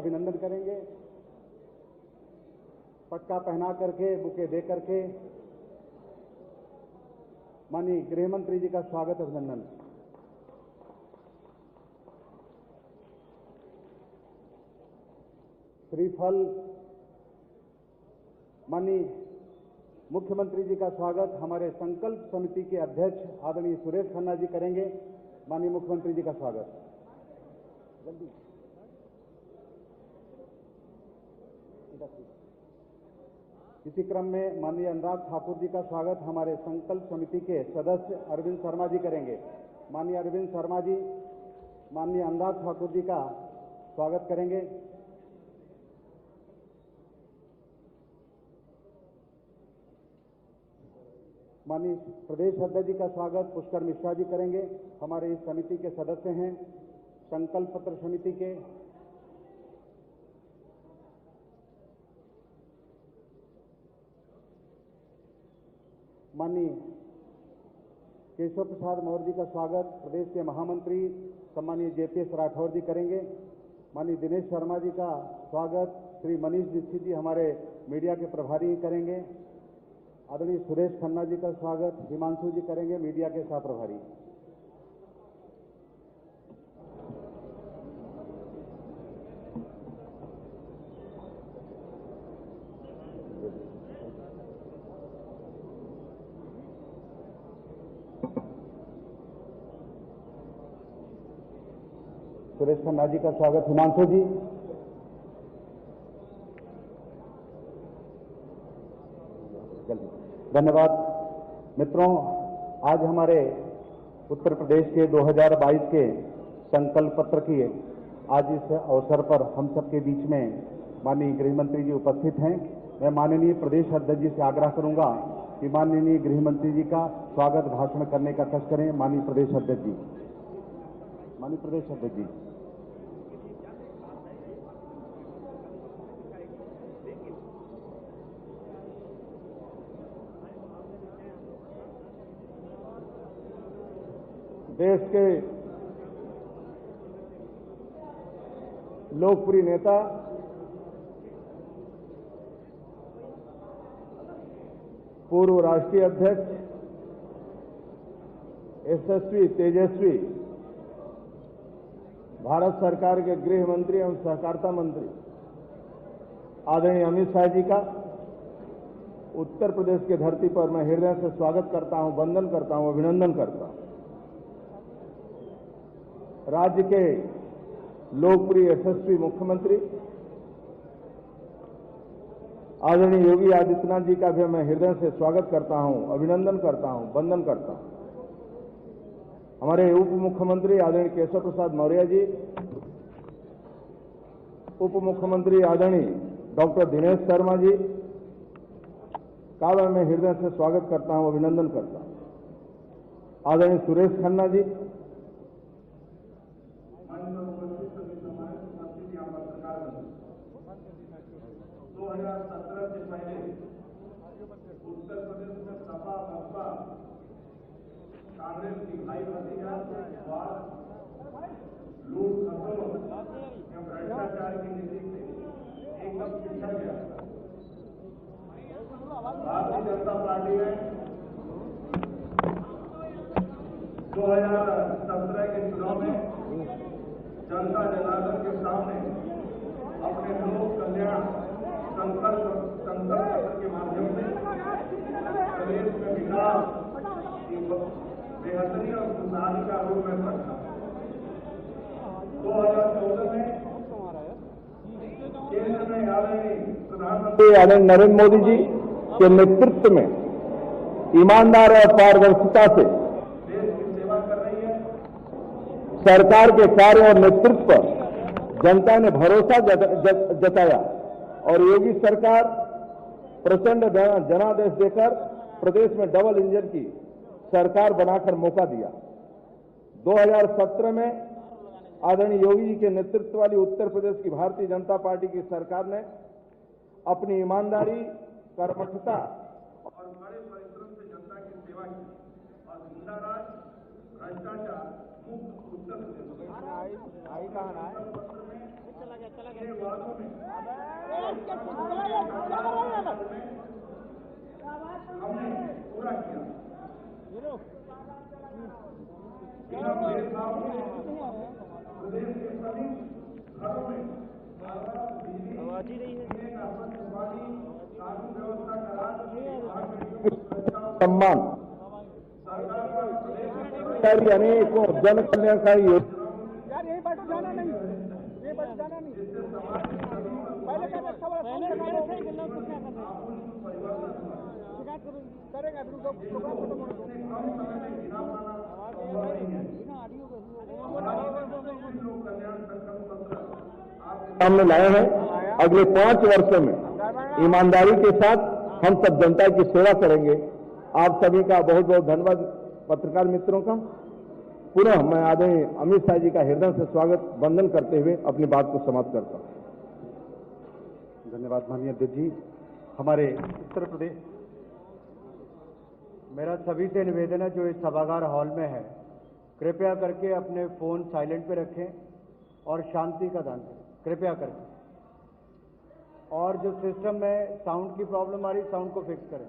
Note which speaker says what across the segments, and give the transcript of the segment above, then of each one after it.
Speaker 1: अभिनंदन करेंगे। पटका पहना करके, बुके दे करके माननीय गृह मंत्री जी का स्वागत अभिनंदन। श्रीफल माननीय मुख्यमंत्री जी का स्वागत हमारे संकल्प समिति के अध्यक्ष आदरणीय सुरेश खन्ना जी करेंगे। माननीय मुख्यमंत्री जी का स्वागत। जल्दी इसी क्रम में माननीय अनुराग ठाकुर जी का स्वागत हमारे संकल्प समिति के सदस्य अरविंद शर्मा जी करेंगे। माननीय अरविंद शर्मा जी माननीय अनुराग ठाकुर जी का स्वागत करेंगे। माननीय प्रदेश अध्यक्ष जी का स्वागत पुष्कर मिश्रा जी करेंगे। हमारे इस समिति के सदस्य हैं, संकल्प पत्र समिति के। माननीय केशव प्रसाद मौर्य जी का स्वागत प्रदेश के महामंत्री सम्मानीय जेपीएस राठौर जी करेंगे। माननीय दिनेश शर्मा जी का स्वागत श्री मनीष दीक्षित जी हमारे मीडिया के प्रभारी करेंगे। आदरणीय सुरेश खन्ना जी का स्वागत हिमांशु जी करेंगे, मीडिया के सह प्रभारी। सुरेश खन्ना जी का स्वागत हिमांशु जी। धन्यवाद। मित्रों, आज हमारे उत्तर प्रदेश के 2022 के संकल्प पत्र की आज इस अवसर पर हम सबके बीच में माननीय गृह मंत्री जी उपस्थित हैं। मैं माननीय प्रदेश अध्यक्ष जी से आग्रह करूंगा कि माननीय गृह मंत्री जी का स्वागत भाषण करने का कष्ट करें। माननीय प्रदेश अध्यक्ष जी, माननीय प्रदेश अध्यक्ष जी। देश के लोकप्रिय नेता पूर्व राष्ट्रीय अध्यक्ष यशस्वी तेजस्वी भारत सरकार के गृह मंत्री एवं सहकारिता मंत्री आदरणीय अमित शाह जी का उत्तर प्रदेश की धरती पर मैं हृदय से स्वागत करता हूं, वंदन करता हूं, अभिनंदन करता हूं। राज्य के लोकप्रिय यशस्वी मुख्यमंत्री आदरणीय योगी आदित्यनाथ जी का भी मैं हृदय से स्वागत करता हूं, अभिनंदन करता हूं, वंदन करता हूं। हमारे उप मुख्यमंत्री आदरणीय केशव प्रसाद मौर्य जी, उप मुख्यमंत्री आदरणीय डॉक्टर दिनेश शर्मा जी का मैं हृदय से स्वागत करता हूं, अभिनंदन करता हूं। आदरणीय सुरेश खन्ना जी,
Speaker 2: 2017 से पहले उत्तर प्रदेश में सपा बसपा कांग्रेस की भाई भतीजा लूट खसों एवं भ्रष्टाचार की नीति से एकदम पिछड़ गया। भारतीय जनता पार्टी ने 2017 के चुनाव में जनता जनार्दन के सामने अपने लोक कल्याण संकल्प पत्र के माध्यम से प्रदेश में विकास की बेहतरी और खुशहाली का रूप में रखा। 2014 में केंद्र में आदरणीय प्रधानमंत्री आदरणीय नरेंद्र मोदी जी के नेतृत्व में ईमानदार और पारदर्शिता से देश की सेवा कर रही है। सरकार के कार्य और नेतृत्व पर जनता ने भरोसा जताया और योगी सरकार प्रचंड जनादेश देकर प्रदेश में डबल इंजन की सरकार बनाकर मौका दिया। 2017 में आदरणीय योगी जी के नेतृत्व वाली उत्तर प्रदेश की भारतीय जनता पार्टी की सरकार ने अपनी ईमानदारी, कर्मठता और बड़े परिश्रम से जनता की सेवा की और गुंडाराज, भ्रष्टाचार मुक्त उत्तर प्रदेश हमने पूरा किया। प्रदेश के सभी घरों में आवाज ही नहीं है। सम्मान सरकारी अनेकों जन कल्याणकारी योजना
Speaker 3: यार यही बात जाना नहीं, ये बात जाना नहीं। पहले क्या अच्छा वाला शिकायत करेंगे फिर उसको प्रोग्राम खत्म होने दो।
Speaker 2: सामने लाए हैं। अगले 5 वर्षों में ईमानदारी के साथ हम सब जनता की सेवा करेंगे। आप सभी का बहुत बहुत धन्यवाद। पत्रकार मित्रों का पुनः मैं आदरणीय अमित शाह जी का हृदय से स्वागत वंदन करते हुए अपनी बात को समाप्त करता हूं।
Speaker 1: धन्यवाद माननीय अध्यक्ष जी। हमारे उत्तर प्रदेश, मेरा सभी से निवेदन है जो इस सभागार हॉल में है, कृपया करके अपने फोन साइलेंट पे रखें और शांति का दान करें, कृपया करके। और जो सिस्टम में साउंड की प्रॉब्लम आ रही, साउंड को फिक्स करें।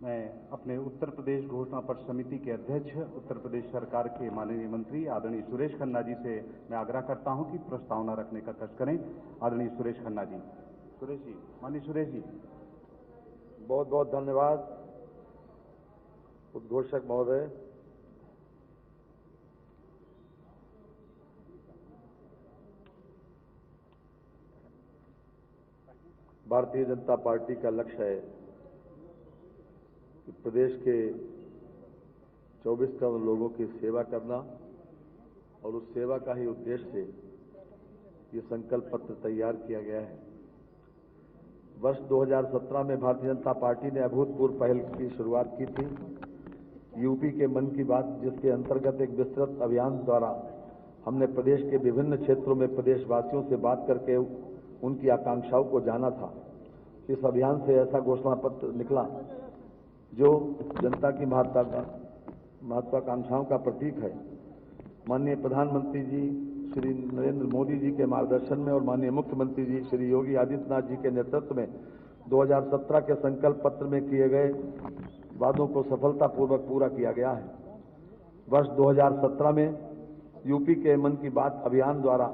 Speaker 1: मैं अपने उत्तर प्रदेश घोषणा पत्र समिति के अध्यक्ष, उत्तर प्रदेश सरकार के माननीय मंत्री आदरणीय सुरेश खन्ना जी से मैं आग्रह करता हूं कि प्रस्तावना रखने का कष्ट करें। आदरणीय सुरेश खन्ना जी। सुरेश जी, माननीय सुरेश जी।
Speaker 4: बहुत बहुत धन्यवाद उद्घोषक महोदय। भारतीय जनता पार्टी का लक्ष्य है कि प्रदेश के 24 करोड़ लोगों की सेवा करना और उस सेवा का ही उद्देश्य से ये संकल्प पत्र तैयार किया गया है। वर्ष 2017 में भारतीय जनता पार्टी ने अभूतपूर्व पहल की शुरुआत की थी, यूपी के मन की बात, जिसके अंतर्गत एक विस्तृत अभियान द्वारा हमने प्रदेश के विभिन्न क्षेत्रों में प्रदेशवासियों से बात करके उनकी आकांक्षाओं को जाना था। इस अभियान से ऐसा घोषणा पत्र निकला जो जनता की महत्वाकांक्षाओं का प्रतीक है। माननीय प्रधानमंत्री जी श्री नरेंद्र मोदी जी के मार्गदर्शन में और माननीय मुख्यमंत्री जी श्री योगी आदित्यनाथ जी के नेतृत्व में 2017 के संकल्प पत्र में किए गए वादों को सफलतापूर्वक पूरा किया गया है। वर्ष 2017 में यूपी के मन की बात अभियान द्वारा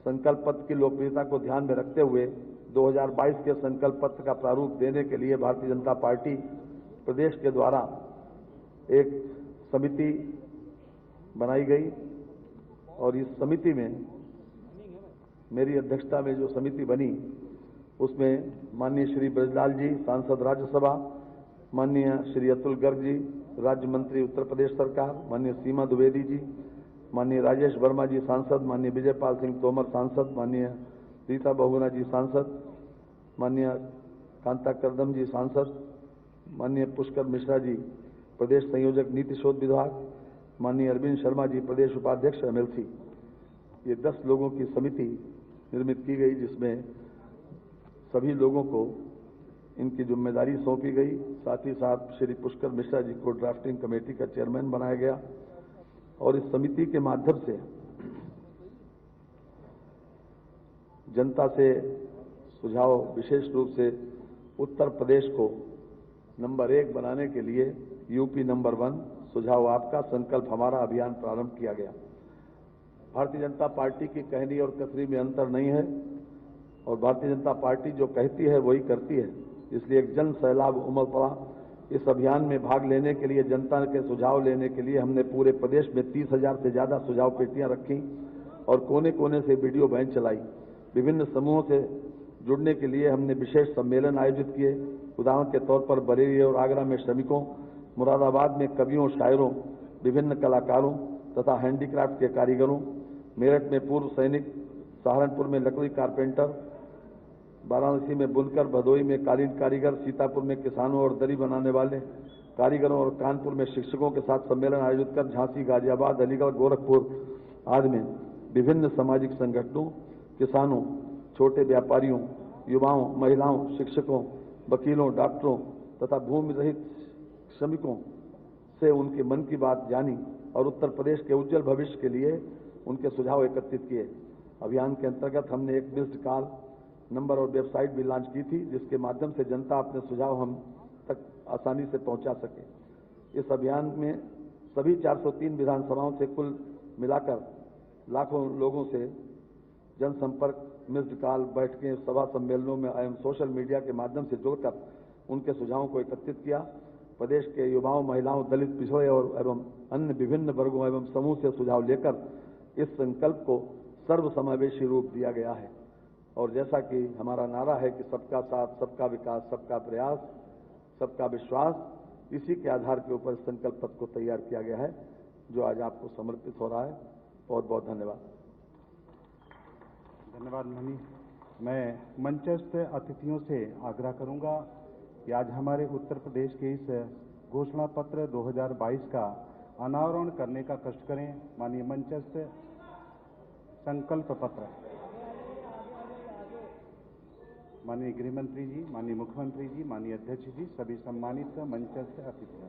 Speaker 4: संकल्प पत्र की लोकप्रियता को ध्यान में रखते हुए 2022 के संकल्प पत्र का प्रारूप देने के लिए भारतीय जनता पार्टी प्रदेश के द्वारा एक समिति बनाई गई और इस समिति में मेरी अध्यक्षता में जो समिति बनी उसमें माननीय श्री ब्रजलाल जी सांसद राज्यसभा, माननीय श्री अतुल गर्ग जी राज्य मंत्री उत्तर प्रदेश सरकार, माननीय सीमा द्विवेदी जी, माननीय राजेश वर्मा जी सांसद, माननीय विजयपाल सिंह तोमर सांसद, माननीय रीता बहुगुणा जी सांसद, माननीय कांता करदम जी सांसद, माननीय पुष्कर मिश्रा जी प्रदेश संयोजक नीति शोध विभाग, माननीय अरविंद शर्मा जी प्रदेश उपाध्यक्ष एमएलसी। ये 10 लोगों की समिति निर्मित की गई जिसमें सभी लोगों को इनकी जिम्मेदारी सौंपी गई। साथ ही साथ श्री पुष्कर मिश्रा जी को ड्राफ्टिंग कमेटी का चेयरमैन बनाया गया और इस समिति के माध्यम से जनता से सुझाव, विशेष रूप से उत्तर प्रदेश को नंबर 1 बनाने के लिए यूपी नंबर 1 सुझाव आपका, संकल्प हमारा अभियान प्रारंभ किया गया। भारतीय जनता पार्टी की कहनी और कसरी में अंतर नहीं है और भारतीय जनता पार्टी जो कहती है वही करती है, इसलिए एक जन सैलाब उमड़ पड़ा। इस अभियान में भाग लेने के लिए, जनता के सुझाव लेने के लिए हमने पूरे प्रदेश में 30,000 से ज्यादा सुझाव पेटियां रखी और कोने कोने से वीडियो वैन चलाई। विभिन्न समूहों से जुड़ने के लिए हमने विशेष सम्मेलन आयोजित किए। उदाहरण के तौर पर बरेली और आगरा में श्रमिकों, मुरादाबाद में कवियों, शायरों, विभिन्न कलाकारों तथा हैंडीक्राफ्ट के कारीगरों, मेरठ में पूर्व सैनिक, सहारनपुर में लकड़ी कारपेंटर, वाराणसी में बुनकर, भदोई में कालीन कारीगर, सीतापुर में किसानों और दरी बनाने वाले कारीगरों और कानपुर में शिक्षकों के साथ सम्मेलन आयोजित कर झांसी, गाजियाबाद, अलीगढ़, गोरखपुर आदि में विभिन्न सामाजिक संगठनों, किसानों, छोटे व्यापारियों, युवाओं, महिलाओं, शिक्षकों, वकीलों, डॉक्टरों तथा भूमि रहित श्रमिकों से उनके मन की बात जानी और उत्तर प्रदेश के उज्जवल भविष्य के लिए उनके सुझाव एकत्रित किए। अभियान के अंतर्गत हमने एक मिस्ड कॉल नंबर और वेबसाइट भी लॉन्च की थी, जिसके माध्यम से जनता अपने सुझाव हम तक आसानी से पहुंचा सके। इस अभियान में सभी 403 विधानसभाओं से कुल मिलाकर लाखों लोगों से जनसंपर्क, मिस्ड कॉल, बैठकें, सभा सम्मेलनों में एवं सोशल मीडिया के माध्यम से जुड़कर उनके सुझावों को एकत्रित किया। प्रदेश के युवाओं, महिलाओं, दलित, पिछड़े और एवं अन्य विभिन्न वर्गों एवं समूह से सुझाव लेकर इस संकल्प को सर्वसमावेशी रूप दिया गया है। और जैसा कि हमारा नारा है कि सबका साथ, सबका विकास, सबका प्रयास, सबका विश्वास, इसी के आधार के ऊपर संकल्प पत्र को तैयार किया गया है, जो आज आपको समर्पित हो रहा है। बहुत बहुत धन्यवाद।
Speaker 1: धन्यवाद मनी। मैं मंचस्थ अतिथियों से आग्रह करूंगा कि आज हमारे उत्तर प्रदेश के इस घोषणा पत्र 2022 का अनावरण करने का कष्ट करें। माननीय मंचस्थ संकल्प पत्र माननीय गृह मंत्री जी, माननीय मुख्यमंत्री जी, माननीय अध्यक्ष जी, सभी सम्मानित मंचस्थ अतिथियों।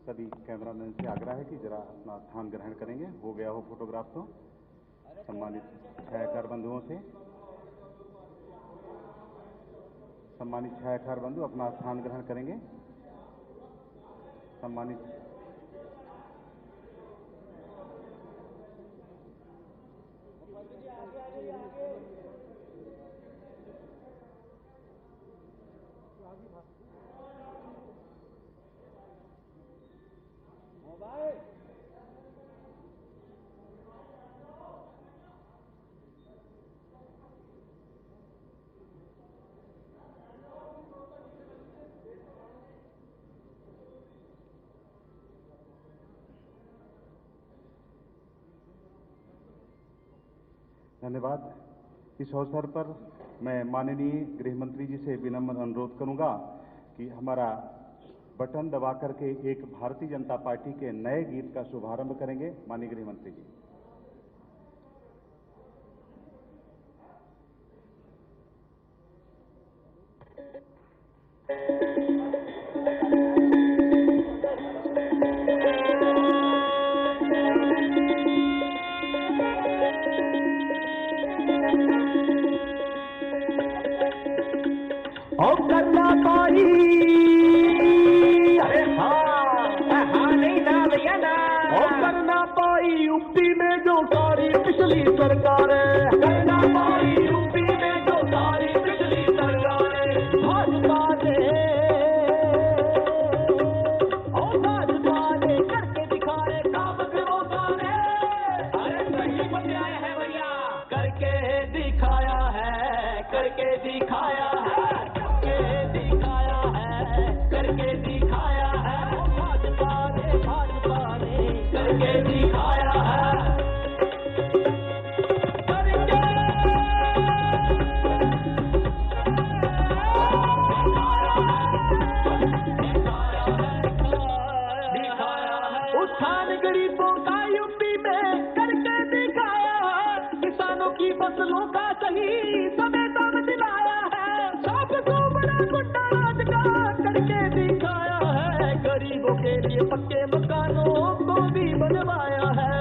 Speaker 1: सभी कैमरामैन से आग्रह है कि जरा अपना स्थान ग्रहण करेंगे। हो गया हो फोटोग्राफ तो सम्मानित छायाकार बंधुओं से। सम्मानित छायाकार बंधु अपना स्थान ग्रहण करेंगे। सम्मानित धन्यवाद। इस अवसर पर मैं माननीय गृह मंत्री जी से विनम्र अनुरोध करूंगा कि हमारा बटन दबा करके एक भारतीय जनता पार्टी के नए गीत का शुभारंभ करेंगे। माननीय गृह मंत्री जी।
Speaker 3: करना पाई, अरे हाँ नहीं ना भैया ना, करना पाई यूपी में जो सारी पिछली सरकारें, करना पाई यूपी में जो सारी पिछली सरकारें, भाजपा ने करके दिखाए काम करो सारे। अरे सही बन आया है भैया, करके दिखाया है, करके दिखाया है, करके दिखाया है, भाजपा ने करके दिखाया है, उत्थान गरीबों का यूपी में करके दिखाया है, किसानों की फसलों का सही समय दाम दिलाया है, सबको बड़ा गुंडा राज का करके दिखाया है, गरीबों के लिए पक्के मकानों को भी बनवाया है,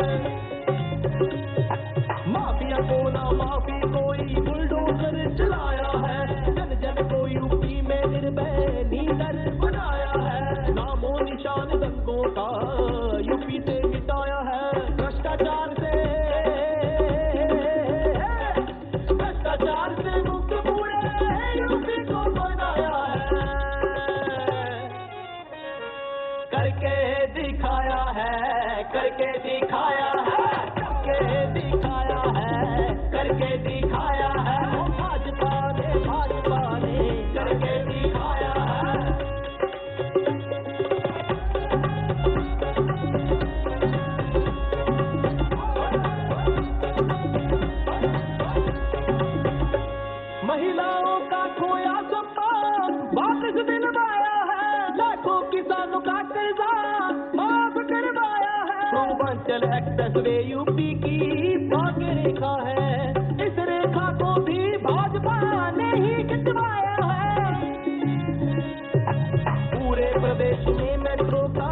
Speaker 3: माफिया को ना माफी कोई बुलडोजर चलाया है, जन जन को यूपी में निर्भय लीडर बनाया है, नामो निशान दंगों का यूपी से मिटाया है, भ्रष्टाचार से मुक्त पूरे यूपी को बनाया है, करके दिखाया है, करके दिखाया है, करके दिखाया है, करके दिखाया है, भाजपा ने करके दिखाया है। महिलाओं का खोया सम्मान वापस दिलवाया है, लाखों किसानों का कर्जा पूर्वांचल एक्सप्रेस वे यूपी की भाग्य रेखा है। इस रेखा को भी भाजपा ने ही खिंचवाया है। पूरे प्रदेश में मेट्रो का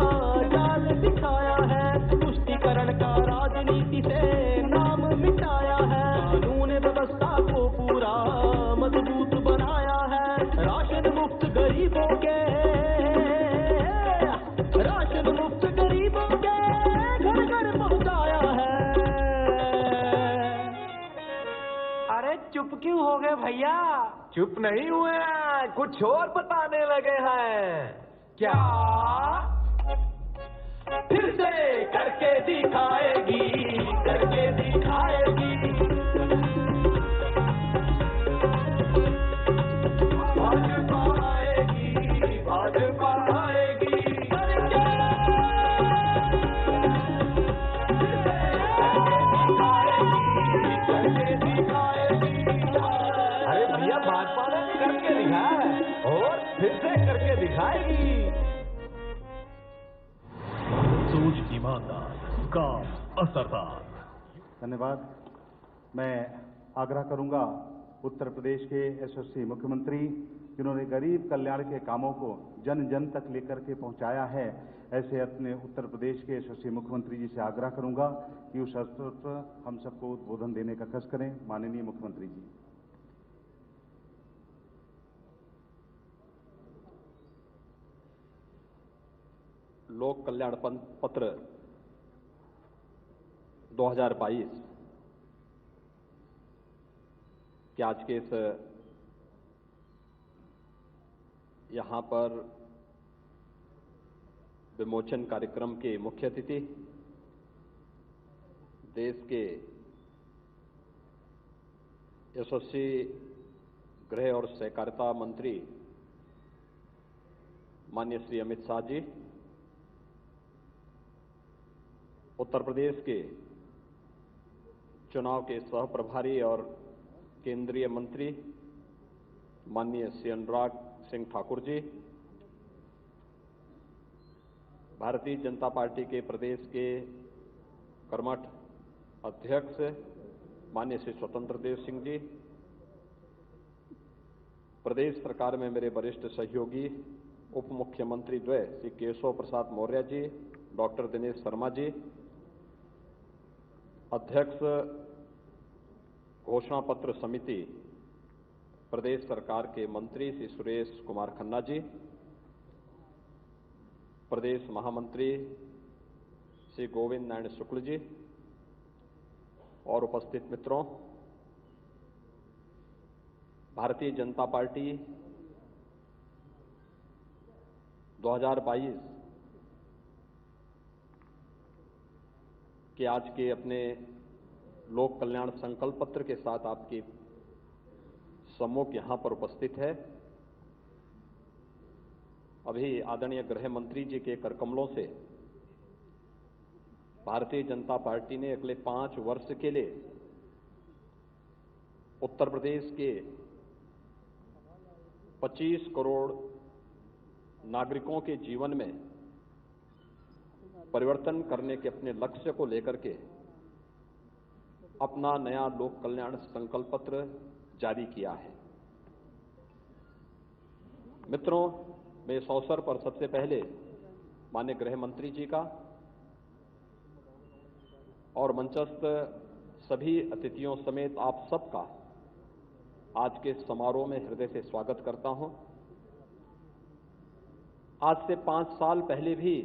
Speaker 3: जाल बिछाया है। तुष्टीकरण का राजनीति से नाम मिटाया है। कानून व्यवस्था को पूरा मजबूत बनाया है। राशन मुक्त गरीबों के घर घर पहुंचाया है।
Speaker 5: अरे चुप क्यों हो गए भैया?
Speaker 6: चुप नहीं हुए हैं, कुछ और बताने लगे हैं।
Speaker 3: क्या फिर से करके दिखाएगी, करके दिखाएगी। भाजपा आएगी, भाजपा आएगी।
Speaker 6: अरे भैया भाजपा ने करके दिखाया है और फिर से करके दिखाएगी।
Speaker 7: सोच ईमानदार, काम असरदार।
Speaker 1: धन्यवाद। मैं आग्रह करूंगा उत्तर प्रदेश के यशस्वी मुख्यमंत्री जिन्होंने गरीब कल्याण के कामों को जन जन तक लेकर के पहुंचाया है, ऐसे अपने उत्तर प्रदेश के यशस्वी मुख्यमंत्री जी से आग्रह करूंगा कि उस अवसर पर हम सबको उद्बोधन देने का कष्ट करें। माननीय मुख्यमंत्री जी।
Speaker 8: लोक कल्याण पत्र 2022 के आज के इस यहाँ पर विमोचन कार्यक्रम के मुख्य अतिथि देश के यशस्वी गृह और सहकारिता मंत्री माननीय श्री अमित शाह जी, उत्तर प्रदेश के चुनाव के सह प्रभारी और केंद्रीय मंत्री माननीय श्री अनुराग सिंह ठाकुर जी, भारतीय जनता पार्टी के प्रदेश के कर्मठ अध्यक्ष माननीय श्री स्वतंत्र देव सिंह जी, प्रदेश सरकार में मेरे वरिष्ठ सहयोगी उप मुख्यमंत्री द्वय श्री केशव प्रसाद मौर्य जी, डॉक्टर दिनेश शर्मा जी, अध्यक्ष घोषणा पत्र समिति प्रदेश सरकार के मंत्री श्री सुरेश कुमार खन्ना जी, प्रदेश महामंत्री श्री गोविंद नारायण शुक्ल जी और उपस्थित मित्रों, भारतीय जनता पार्टी 2022 के आज के अपने लोक कल्याण संकल्प पत्र के साथ आपके सम्मुख यहां पर उपस्थित है। अभी आदरणीय गृह मंत्री जी के करकमलों से भारतीय जनता पार्टी ने अगले 5 वर्ष के लिए उत्तर प्रदेश के 25 करोड़ नागरिकों के जीवन में परिवर्तन करने के अपने लक्ष्य को लेकर के अपना नया लोक कल्याण संकल्प पत्र जारी किया है। मित्रों, मैं इस अवसर पर सबसे पहले माननीय गृह मंत्री जी का और मंचस्थ सभी अतिथियों समेत आप सबका आज के समारोह में हृदय से स्वागत करता हूं। आज से 5 साल पहले भी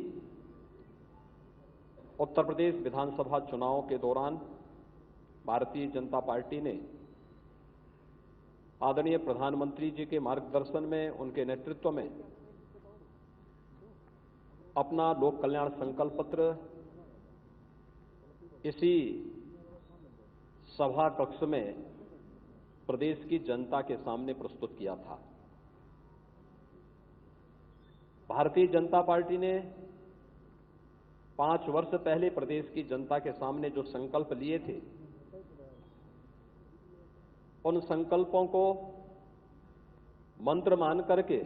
Speaker 8: उत्तर प्रदेश विधानसभा चुनाव के दौरान भारतीय जनता पार्टी ने आदरणीय प्रधानमंत्री जी के मार्गदर्शन में, उनके नेतृत्व में अपना लोक कल्याण संकल्प पत्र इसी सभा कक्ष में प्रदेश की जनता के सामने प्रस्तुत किया था। भारतीय जनता पार्टी ने 5 वर्ष पहले प्रदेश की जनता के सामने जो संकल्प लिए थे, उन संकल्पों को मंत्र मान करके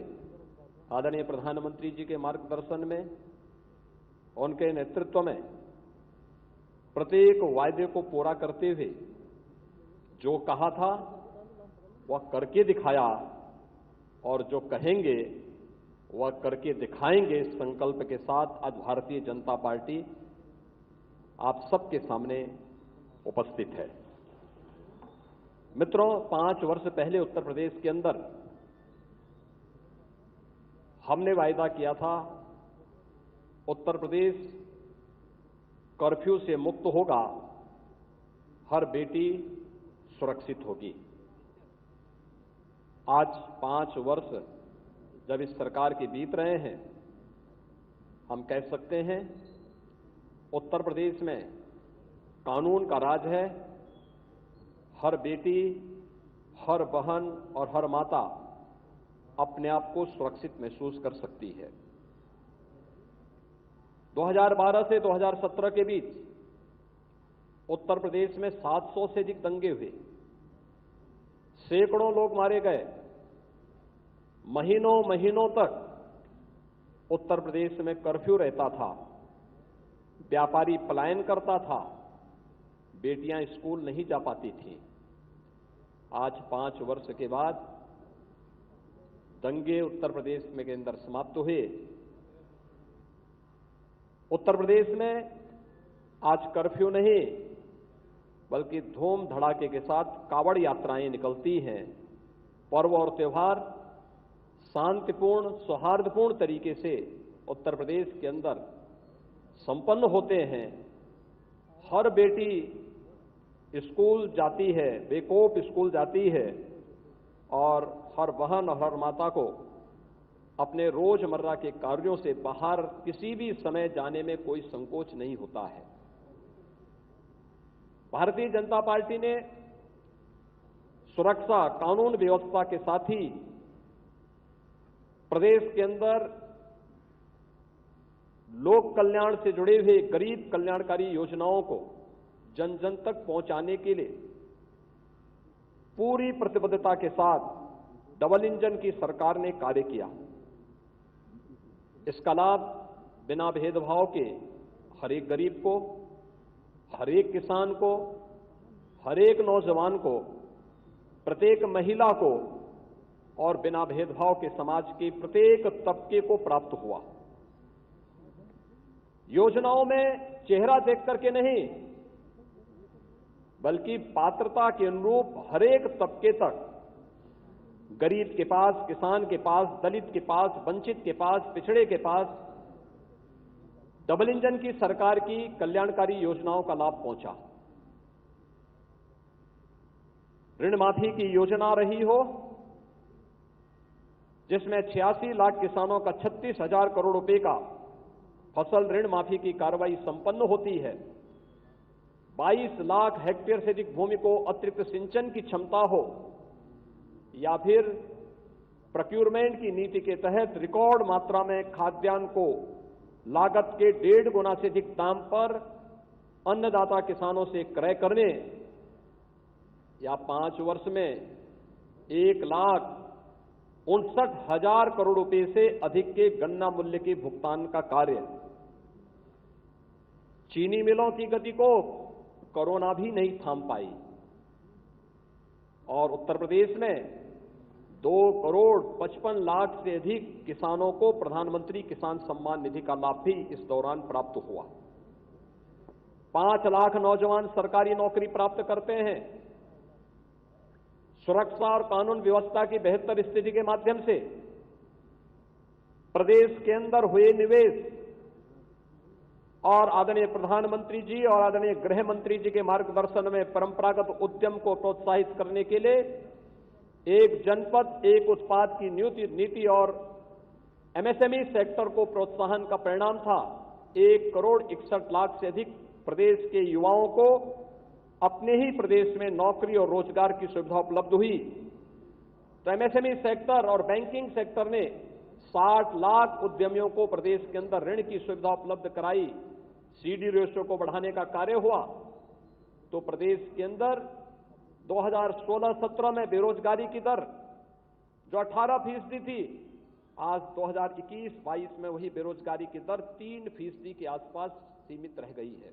Speaker 8: आदरणीय प्रधानमंत्री जी के मार्गदर्शन में, उनके नेतृत्व में प्रत्येक वायदे को पूरा करते हुए जो कहा था वह करके दिखाया और जो कहेंगे वह करके दिखाएंगे। इस संकल्प के साथ आज भारतीय जनता पार्टी आप सबके सामने उपस्थित है। मित्रों, 5 वर्ष पहले उत्तर प्रदेश के अंदर हमने वायदा किया था उत्तर प्रदेश कर्फ्यू से मुक्त होगा, हर बेटी सुरक्षित होगी। आज 5 वर्ष जब इस सरकार के बीत रहे हैं, हम कह सकते हैं उत्तर प्रदेश में कानून का राज है। हर बेटी, हर बहन और हर माता अपने आप को सुरक्षित महसूस कर सकती है। 2012 से 2017 के बीच उत्तर प्रदेश में 700 से अधिक दंगे हुए, सैकड़ों लोग मारे गए। महीनों महीनों तक उत्तर प्रदेश में कर्फ्यू रहता था, व्यापारी पलायन करता था, बेटियां स्कूल नहीं जा पाती थीं। आज 5 वर्ष के बाद दंगे उत्तर प्रदेश में के अंदर समाप्त हुए। उत्तर प्रदेश में आज कर्फ्यू नहीं बल्कि धूम धड़ाके के साथ कावड़ यात्राएं निकलती हैं। पर्व और त्योहार शांतिपूर्ण, सौहार्दपूर्ण तरीके से उत्तर प्रदेश के अंदर संपन्न होते हैं। हर बेटी स्कूल जाती है, बेखौफ स्कूल जाती है और हर बहन और हर माता को अपने रोजमर्रा के कार्यों से बाहर किसी भी समय जाने में कोई संकोच नहीं होता है। भारतीय जनता पार्टी ने सुरक्षा, कानून व्यवस्था के साथ ही प्रदेश के अंदर लोक कल्याण से जुड़े हुए गरीब कल्याणकारी योजनाओं को जन जन तक पहुंचाने के लिए पूरी प्रतिबद्धता के साथ डबल इंजन की सरकार ने कार्य किया। इसका लाभ बिना भेदभाव के हर एक गरीब को, हर एक किसान को, हर एक नौजवान को, प्रत्येक महिला को और बिना भेदभाव के समाज के प्रत्येक तबके को प्राप्त हुआ। योजनाओं में चेहरा देख करके नहीं बल्कि पात्रता के अनुरूप हर एक तबके तक, गरीब के पास, किसान के पास, दलित के पास, वंचित के पास, पिछड़े के पास डबल इंजन की सरकार की कल्याणकारी योजनाओं का लाभ पहुंचा। ऋण माफी की योजना रही हो जिसमें 86 लाख किसानों का 36,000 करोड़ रुपए का फसल ऋण माफी की कार्रवाई संपन्न होती है। 22 लाख हेक्टेयर से अधिक भूमि को अतिरिक्त सिंचन की क्षमता हो, या फिर प्रोक्योरमेंट की नीति के तहत रिकॉर्ड मात्रा में खाद्यान्न को लागत के 1.5 गुना से अधिक दाम पर अन्नदाता किसानों से क्रय करने, या 5 वर्ष में 1,59,000 करोड़ रुपए से अधिक के गन्ना मूल्य के भुगतान का कार्य। चीनी मिलों की गति को कोरोना भी नहीं थाम पाई और उत्तर प्रदेश में 2,55,00,000 से अधिक किसानों को प्रधानमंत्री किसान सम्मान निधि का लाभ भी इस दौरान प्राप्त हुआ। 5 लाख नौजवान सरकारी नौकरी प्राप्त करते हैं। सुरक्षा और कानून व्यवस्था की बेहतर स्थिति के माध्यम से प्रदेश के अंदर हुए निवेश और आदरणीय प्रधानमंत्री जी और आदरणीय गृह मंत्री जी के मार्गदर्शन में परंपरागत उद्यम को प्रोत्साहित करने के लिए एक जनपद एक उत्पाद की नीति और एमएसएमई सेक्टर को प्रोत्साहन का परिणाम था 1,61,00,000 से अधिक प्रदेश के युवाओं को अपने ही प्रदेश में नौकरी और रोजगार की सुविधा उपलब्ध हुई। तो एमएसएमई सेक्टर और बैंकिंग सेक्टर ने 60 लाख उद्यमियों को प्रदेश के अंदर ऋण की सुविधा उपलब्ध कराई। सीडी रेशियो को बढ़ाने का कार्य हुआ। तो प्रदेश के अंदर 2016-17 में बेरोजगारी की दर जो 18% थी, आज 2021-22 में वही बेरोजगारी की दर 3% के आसपास सीमित रह गई है।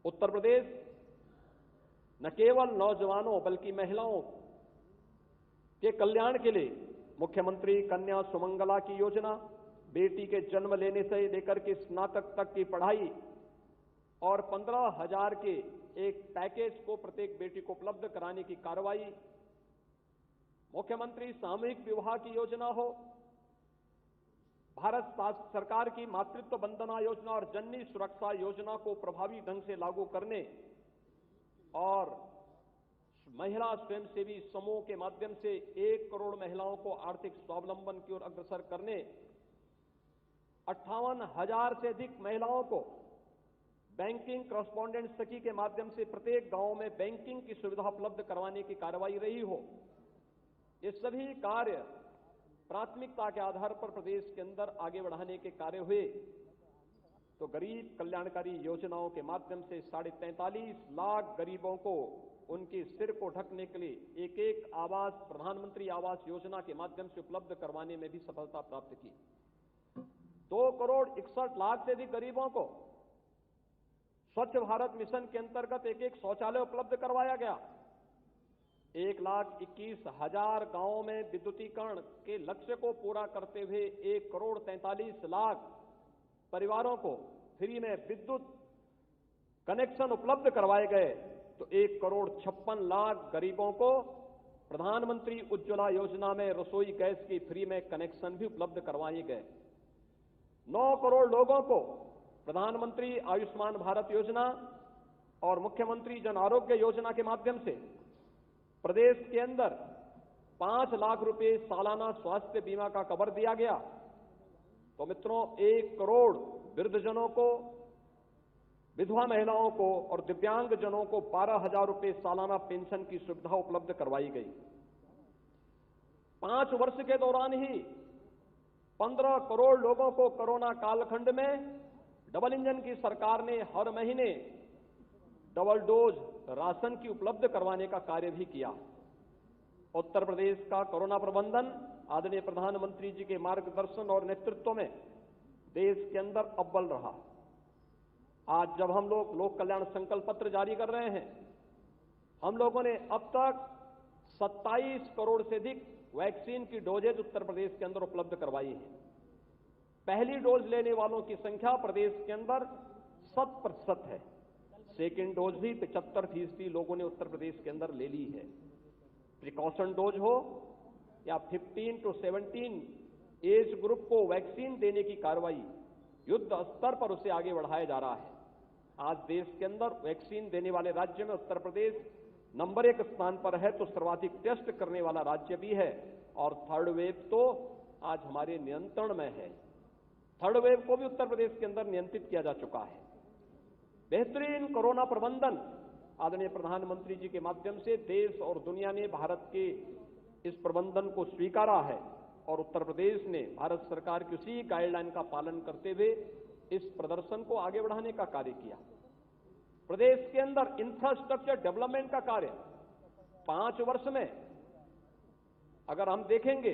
Speaker 8: उत्तर प्रदेश न केवल नौजवानों बल्कि महिलाओं के कल्याण के लिए मुख्यमंत्री कन्या सुमंगला की योजना, बेटी के जन्म लेने से लेकर के स्नातक तक की पढ़ाई और 15,000 के एक पैकेज को प्रत्येक बेटी को उपलब्ध कराने की कार्रवाई, मुख्यमंत्री सामूहिक विवाह की योजना हो, भारत सरकार की मातृत्व वंदना योजना और जननी सुरक्षा योजना को प्रभावी ढंग से लागू करने और महिला स्वयंसेवी समूह के माध्यम से 1 करोड़ महिलाओं को आर्थिक स्वावलंबन की ओर अग्रसर करने, 58,000 से अधिक महिलाओं को बैंकिंग करस्पॉन्डेंट सखी के माध्यम से प्रत्येक गांव में बैंकिंग की सुविधा उपलब्ध करवाने की कार्रवाई रही हो। ये सभी कार्य प्राथमिकता के आधार पर प्रदेश के अंदर आगे बढ़ाने के कार्य हुए तो गरीब कल्याणकारी योजनाओं के माध्यम से 43.5 लाख गरीबों को उनके सिर को ढकने के लिए एक आवास, प्रधानमंत्री आवास योजना के माध्यम से उपलब्ध करवाने में भी सफलता प्राप्त की। 2 करोड़ 61 लाख से अधिक गरीबों को स्वच्छ भारत मिशन के अंतर्गत एक शौचालय उपलब्ध करवाया गया। 1,21,000 गांवों में विद्युतीकरण के लक्ष्य को पूरा करते हुए 1 करोड़ 43 लाख परिवारों को फ्री में विद्युत कनेक्शन उपलब्ध करवाए गए तो 1 करोड़ 56 लाख गरीबों को प्रधानमंत्री उज्ज्वला योजना में रसोई गैस की फ्री में कनेक्शन भी उपलब्ध करवाए गए। 9 करोड़ लोगों को प्रधानमंत्री आयुष्मान भारत योजना और मुख्यमंत्री जन आरोग्य योजना के माध्यम से प्रदेश के अंदर 5 लाख रुपए सालाना स्वास्थ्य बीमा का कवर दिया गया। तो मित्रों, 1 करोड़ वृद्धजनों को, विधवा महिलाओं को और दिव्यांग जनों को 12,000 रुपए सालाना पेंशन की सुविधा उपलब्ध करवाई गई। 5 वर्ष के दौरान ही 15 करोड़ लोगों को कोरोना कालखंड में डबल इंजन की सरकार ने हर महीने डबल डोज राशन की उपलब्ध करवाने का कार्य भी किया। उत्तर प्रदेश का कोरोना प्रबंधन आदरणीय प्रधानमंत्री जी के मार्गदर्शन और नेतृत्व में देश के अंदर अव्वल रहा। आज जब हम लोक कल्याण संकल्प पत्र जारी कर रहे हैं, हम लोगों ने अब तक 27 करोड़ से अधिक वैक्सीन की डोजेज उत्तर प्रदेश के अंदर उपलब्ध करवाई है। पहली डोज लेने वालों की संख्या प्रदेश के अंदर 100% है। सेकेंड डोज भी 75% लोगों ने उत्तर प्रदेश के अंदर ले ली है। प्रिकॉशन डोज हो या 15 to 17 एज ग्रुप को वैक्सीन देने की कार्रवाई युद्ध स्तर पर उसे आगे बढ़ाया जा रहा है। आज देश के अंदर वैक्सीन देने वाले राज्य में उत्तर प्रदेश नंबर 1 स्थान पर है, तो सर्वाधिक टेस्ट करने वाला राज्य भी है और थर्ड वेव तो आज हमारे नियंत्रण में है। थर्ड वेव को भी उत्तर प्रदेश के अंदर नियंत्रित किया जा चुका है। बेहतरीन कोरोना प्रबंधन आदरणीय प्रधानमंत्री जी के माध्यम से देश और दुनिया ने भारत के इस प्रबंधन को स्वीकारा है और उत्तर प्रदेश ने भारत सरकार की उसी गाइडलाइन का पालन करते हुए इस प्रदर्शन को आगे बढ़ाने का कार्य किया। प्रदेश के अंदर इंफ्रास्ट्रक्चर डेवलपमेंट का कार्य 5 वर्ष में अगर हम देखेंगे,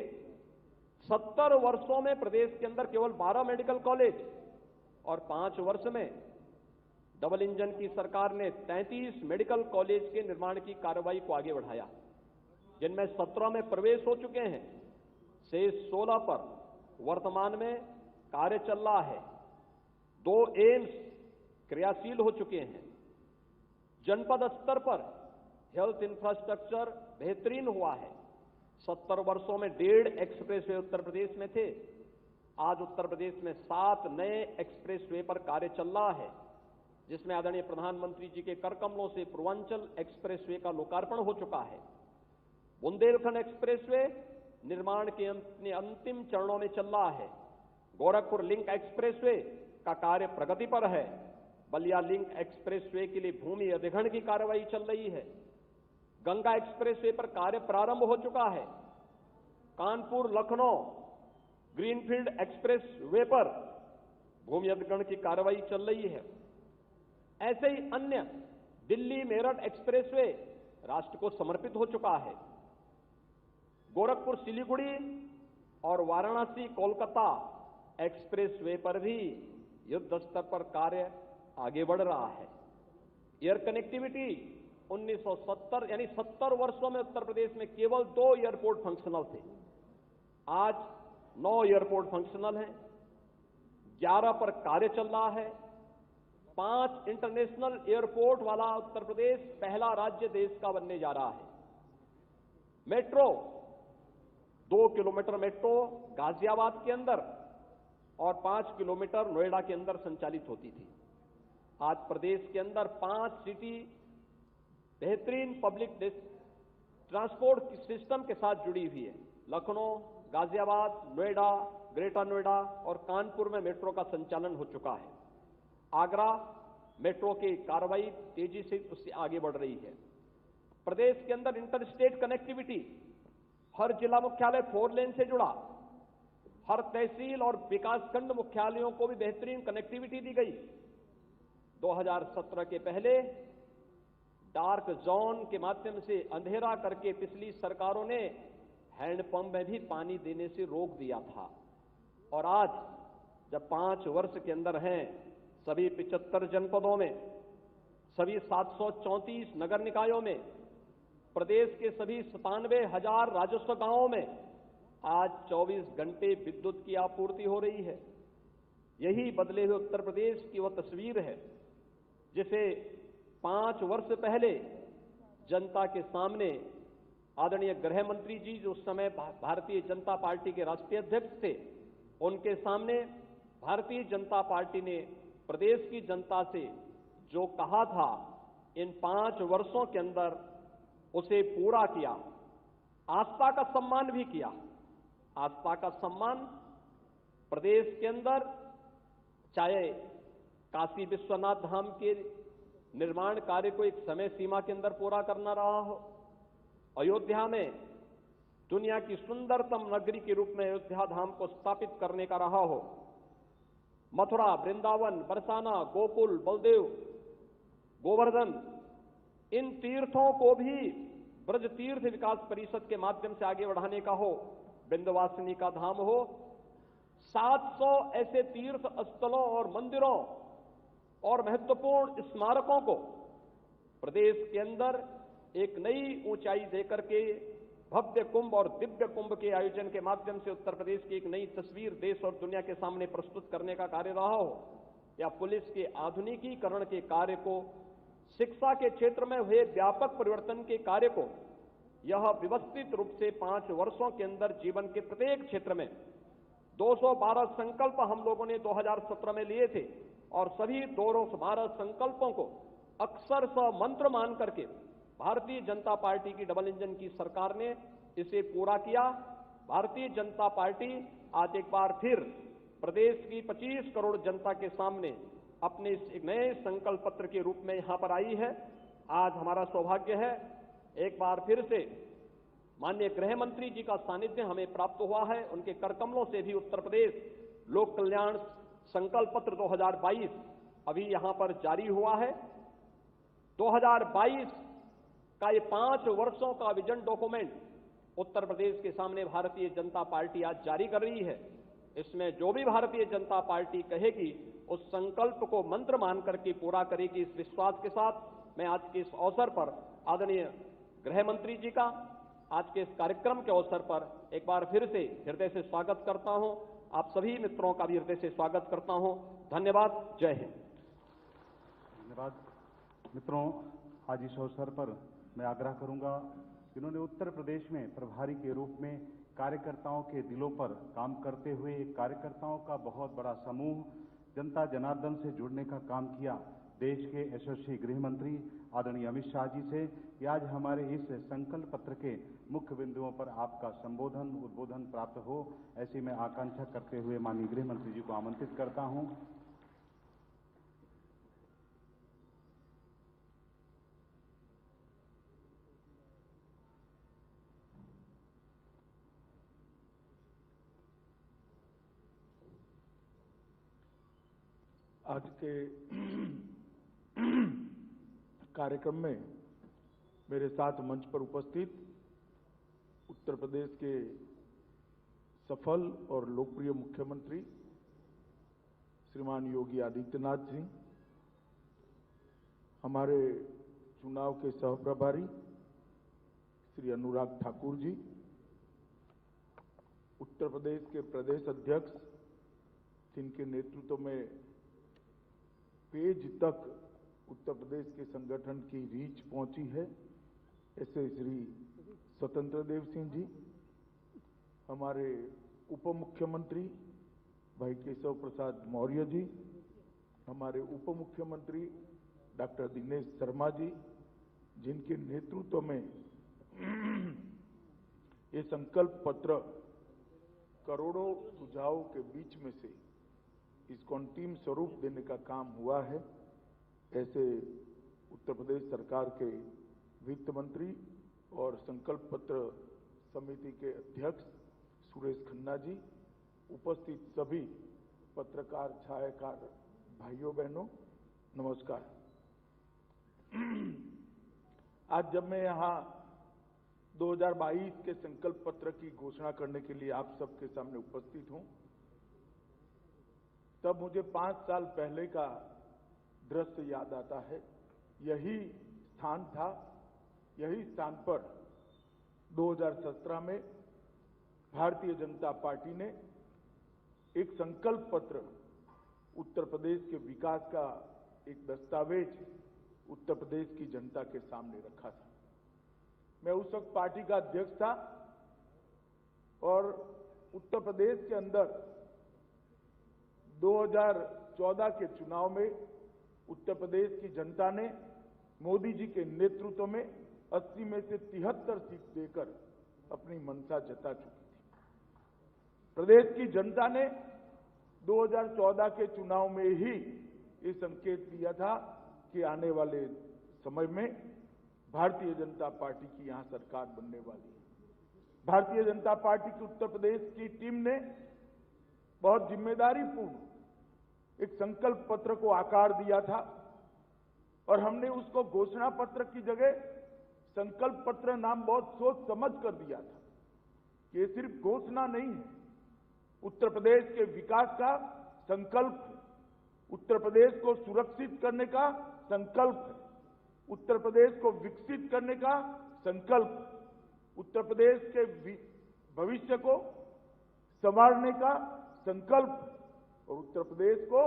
Speaker 8: 70 वर्षों में प्रदेश के अंदर केवल 12 मेडिकल कॉलेज और 5 वर्ष में डबल इंजन की सरकार ने 33 मेडिकल कॉलेज के निर्माण की कार्रवाई को आगे बढ़ाया, जिनमें 17 में प्रवेश हो चुके हैं, शेष 16 पर वर्तमान में कार्य चल रहा है। 2 एम्स क्रियाशील हो चुके हैं। जनपद स्तर पर हेल्थ इंफ्रास्ट्रक्चर बेहतरीन हुआ है। 70 वर्षों में 1.5 एक्सप्रेसवे उत्तर प्रदेश में थे, आज उत्तर प्रदेश में 7 नए एक्सप्रेसवे पर कार्य चल रहा है, जिसमें आदरणीय प्रधानमंत्री जी के कर कमलों से पूर्वांचल एक्सप्रेसवे का लोकार्पण हो चुका है। बुंदेलखंड एक्सप्रेसवे निर्माण के अपने अंतिम चरणों में चल रहा है। गोरखपुर लिंक एक्सप्रेसवे का कार्य प्रगति पर है। बलिया लिंक एक्सप्रेसवे के लिए भूमि अधिग्रहण की कार्रवाई चल रही है। गंगा एक्सप्रेसवे पर कार्य प्रारंभ हो चुका है। कानपुर लखनऊ ग्रीनफील्ड एक्सप्रेसवे पर भूमि अधिग्रहण की कार्रवाई चल रही है। ऐसे ही अन्य दिल्ली मेरठ एक्सप्रेसवे राष्ट्र को समर्पित हो चुका है। गोरखपुर सिलीगुड़ी और वाराणसी कोलकाता एक्सप्रेसवे पर भी युद्ध स्तर पर कार्य आगे बढ़ रहा है। एयर कनेक्टिविटी 1970 यानी 70 वर्षों में उत्तर प्रदेश में केवल 2 एयरपोर्ट फंक्शनल थे। आज 9 एयरपोर्ट फंक्शनल हैं, 11 पर कार्य चल रहा है। 5 इंटरनेशनल एयरपोर्ट वाला उत्तर प्रदेश पहला राज्य देश का बनने जा रहा है। मेट्रो 2 किलोमीटर मेट्रो गाजियाबाद के अंदर और 5 किलोमीटर नोएडा के अंदर संचालित होती थी। आज प्रदेश के अंदर 5 सिटी बेहतरीन पब्लिक ट्रांसपोर्ट सिस्टम के साथ जुड़ी हुई है। लखनऊ, गाजियाबाद, नोएडा, ग्रेटर नोएडा और कानपुर में मेट्रो का संचालन हो चुका है। आगरा मेट्रो की कार्रवाई तेजी से उससे आगे बढ़ रही है। प्रदेश के अंदर इंटर स्टेट कनेक्टिविटी, हर जिला मुख्यालय 4 लेन से जुड़ा, हर तहसील और विकासखंड मुख्यालयों को भी बेहतरीन कनेक्टिविटी दी गई। 2017 के पहले डार्क जोन के माध्यम से अंधेरा करके पिछली सरकारों ने हैंडपंप में भी पानी देने से रोक दिया था। और आज जब 5 वर्ष के अंदर हैं, सभी 75 जनपदों में, सभी 734 नगर निकायों में, प्रदेश के सभी 97,000 राजस्व गांवों में आज 24 घंटे विद्युत की आपूर्ति हो रही है। यही बदले हुए उत्तर प्रदेश की वह तस्वीर है जिसे 5 वर्ष पहले जनता के सामने आदरणीय गृह मंत्री जी, जो उस समय भारतीय जनता पार्टी के राष्ट्रीय अध्यक्ष थे, उनके सामने भारतीय जनता पार्टी ने प्रदेश की जनता से जो कहा था, इन 5 वर्षों के अंदर उसे पूरा किया। आस्था का सम्मान भी किया। आस्था का सम्मान प्रदेश के अंदर चाहे काशी विश्वनाथ धाम के निर्माण कार्य को एक समय सीमा के अंदर पूरा करना रहा हो, अयोध्या में दुनिया की सुंदरतम नगरी के रूप में अयोध्या धाम को स्थापित करने का रहा हो, मथुरा, वृंदावन, बरसाना, गोकुल, बलदेव, गोवर्धन, इन तीर्थों को भी ब्रज तीर्थ विकास परिषद के माध्यम से आगे बढ़ाने का हो, विंध्यवासिनी का धाम हो, 700 ऐसे तीर्थ स्थलों और मंदिरों और महत्वपूर्ण स्मारकों को प्रदेश के अंदर एक नई ऊंचाई देकर के भव्य कुंभ और दिव्य कुंभ के आयोजन के माध्यम से उत्तर प्रदेश की एक नई तस्वीर देश और दुनिया के सामने प्रस्तुत करने का कार्य रहा हो, या पुलिस के आधुनिकीकरण के कार्य को, शिक्षा के क्षेत्र में हुए व्यापक परिवर्तन के कार्य को, यह व्यवस्थित रूप से 5 वर्षों के अंदर जीवन के प्रत्येक क्षेत्र में 212 संकल्प हम लोगों ने 2017 में लिए थे और सभी 212 संकल्पों को अक्षरशः मंत्र मान करके भारतीय जनता पार्टी की डबल इंजन की सरकार ने इसे पूरा किया। भारतीय जनता पार्टी आज एक बार फिर प्रदेश की 25 करोड़ जनता के सामने अपने इस नए संकल्प पत्र के रूप में यहां पर आई है। आज हमारा सौभाग्य है, एक बार फिर से माननीय गृह मंत्री जी का सानिध्य हमें प्राप्त हुआ है। उनके करकमलों से भी उत्तर प्रदेश लोक कल्याण संकल्प पत्र 2022 अभी यहां पर जारी हुआ है। 2022 का ये 5 वर्षों का विजन डॉक्यूमेंट उत्तर प्रदेश के सामने भारतीय जनता पार्टी आज जारी कर रही है। इसमें जो भी भारतीय जनता पार्टी कहेगी उस संकल्प को मंत्र मान करके पूरा करेगी। इस विश्वास के साथ मैं आज के इस अवसर पर आदरणीय गृह मंत्री जी का आज के इस कार्यक्रम के अवसर पर एक बार फिर से हृदय से स्वागत करता हूं। आप सभी मित्रों का भी हृदय से स्वागत करता हूं। धन्यवाद। जय हिंद।
Speaker 1: धन्यवाद। मित्रों, आज इस अवसर पर मैं आग्रह करूंगा, जिन्होंने उत्तर प्रदेश में प्रभारी के रूप में कार्यकर्ताओं के दिलों पर काम करते हुए एक कार्यकर्ताओं का बहुत बड़ा समूह जनता जनार्दन से जुड़ने का काम किया, देश के यशस्वी गृह मंत्री आदरणीय अमित शाह जी से कि आज हमारे इस संकल्प पत्र के मुख्य बिंदुओं पर आपका संबोधन उद्बोधन प्राप्त हो, ऐसी मैं आकांक्षा करते हुए माननीय गृह मंत्री जी को आमंत्रित करता हूं।
Speaker 9: आज के कार्यक्रम में मेरे साथ मंच पर उपस्थित उत्तर प्रदेश के सफल और लोकप्रिय मुख्यमंत्री श्रीमान योगी आदित्यनाथ जी, हमारे चुनाव के सह प्रभारी श्री अनुराग ठाकुर जी, उत्तर प्रदेश के प्रदेश अध्यक्ष जिनके नेतृत्व में पेज तक उत्तर प्रदेश के संगठन की रीच पहुंची है, ऐसे श्री स्वतंत्र देव सिंह जी, हमारे उप मुख्यमंत्री भाई केशव प्रसाद मौर्य जी, हमारे उप मुख्यमंत्री डॉक्टर दिनेश शर्मा जी, जिनके नेतृत्व में ये संकल्प पत्र करोड़ों सुझावों के बीच में से इसको अंतिम स्वरूप देने का काम हुआ है, ऐसे उत्तर प्रदेश सरकार के वित्त मंत्री और संकल्प पत्र समिति के अध्यक्ष सुरेश खन्ना जी, उपस्थित सभी पत्रकार छायाकार भाइयों बहनों, नमस्कार। आज जब मैं यहाँ 2022 के संकल्प पत्र की घोषणा करने के लिए आप सबके सामने उपस्थित हूं, तब मुझे 5 साल पहले का दृश्य याद आता है। यही स्थान था, यही स्थान पर 2017 में भारतीय जनता पार्टी ने एक संकल्प पत्र उत्तर प्रदेश के विकास का एक दस्तावेज उत्तर प्रदेश की जनता के सामने रखा था। मैं उस वक्त पार्टी का अध्यक्ष था और उत्तर प्रदेश के अंदर 2014 के चुनाव में उत्तर प्रदेश की जनता ने मोदी जी के नेतृत्व में 80 में से 73 सीट देकर अपनी मंशा जता चुकी थी। प्रदेश की जनता ने 2014 के चुनाव में ही ये संकेत दिया था कि आने वाले समय में भारतीय जनता पार्टी की यहां सरकार बनने वाली है। भारतीय जनता पार्टी की उत्तर प्रदेश की टीम ने बहुत जिम्मेदारीपूर्ण एक संकल्प पत्र को आकार दिया था और हमने उसको घोषणा पत्र की जगह संकल्प पत्र नाम बहुत सोच समझ कर दिया था कि ये सिर्फ घोषणा नहीं है, उत्तर प्रदेश के विकास का संकल्प है, उत्तर प्रदेश को सुरक्षित करने का संकल्प है, उत्तर प्रदेश को विकसित करने का संकल्प, उत्तर प्रदेश के भविष्य को संवारने का संकल्प और उत्तर प्रदेश को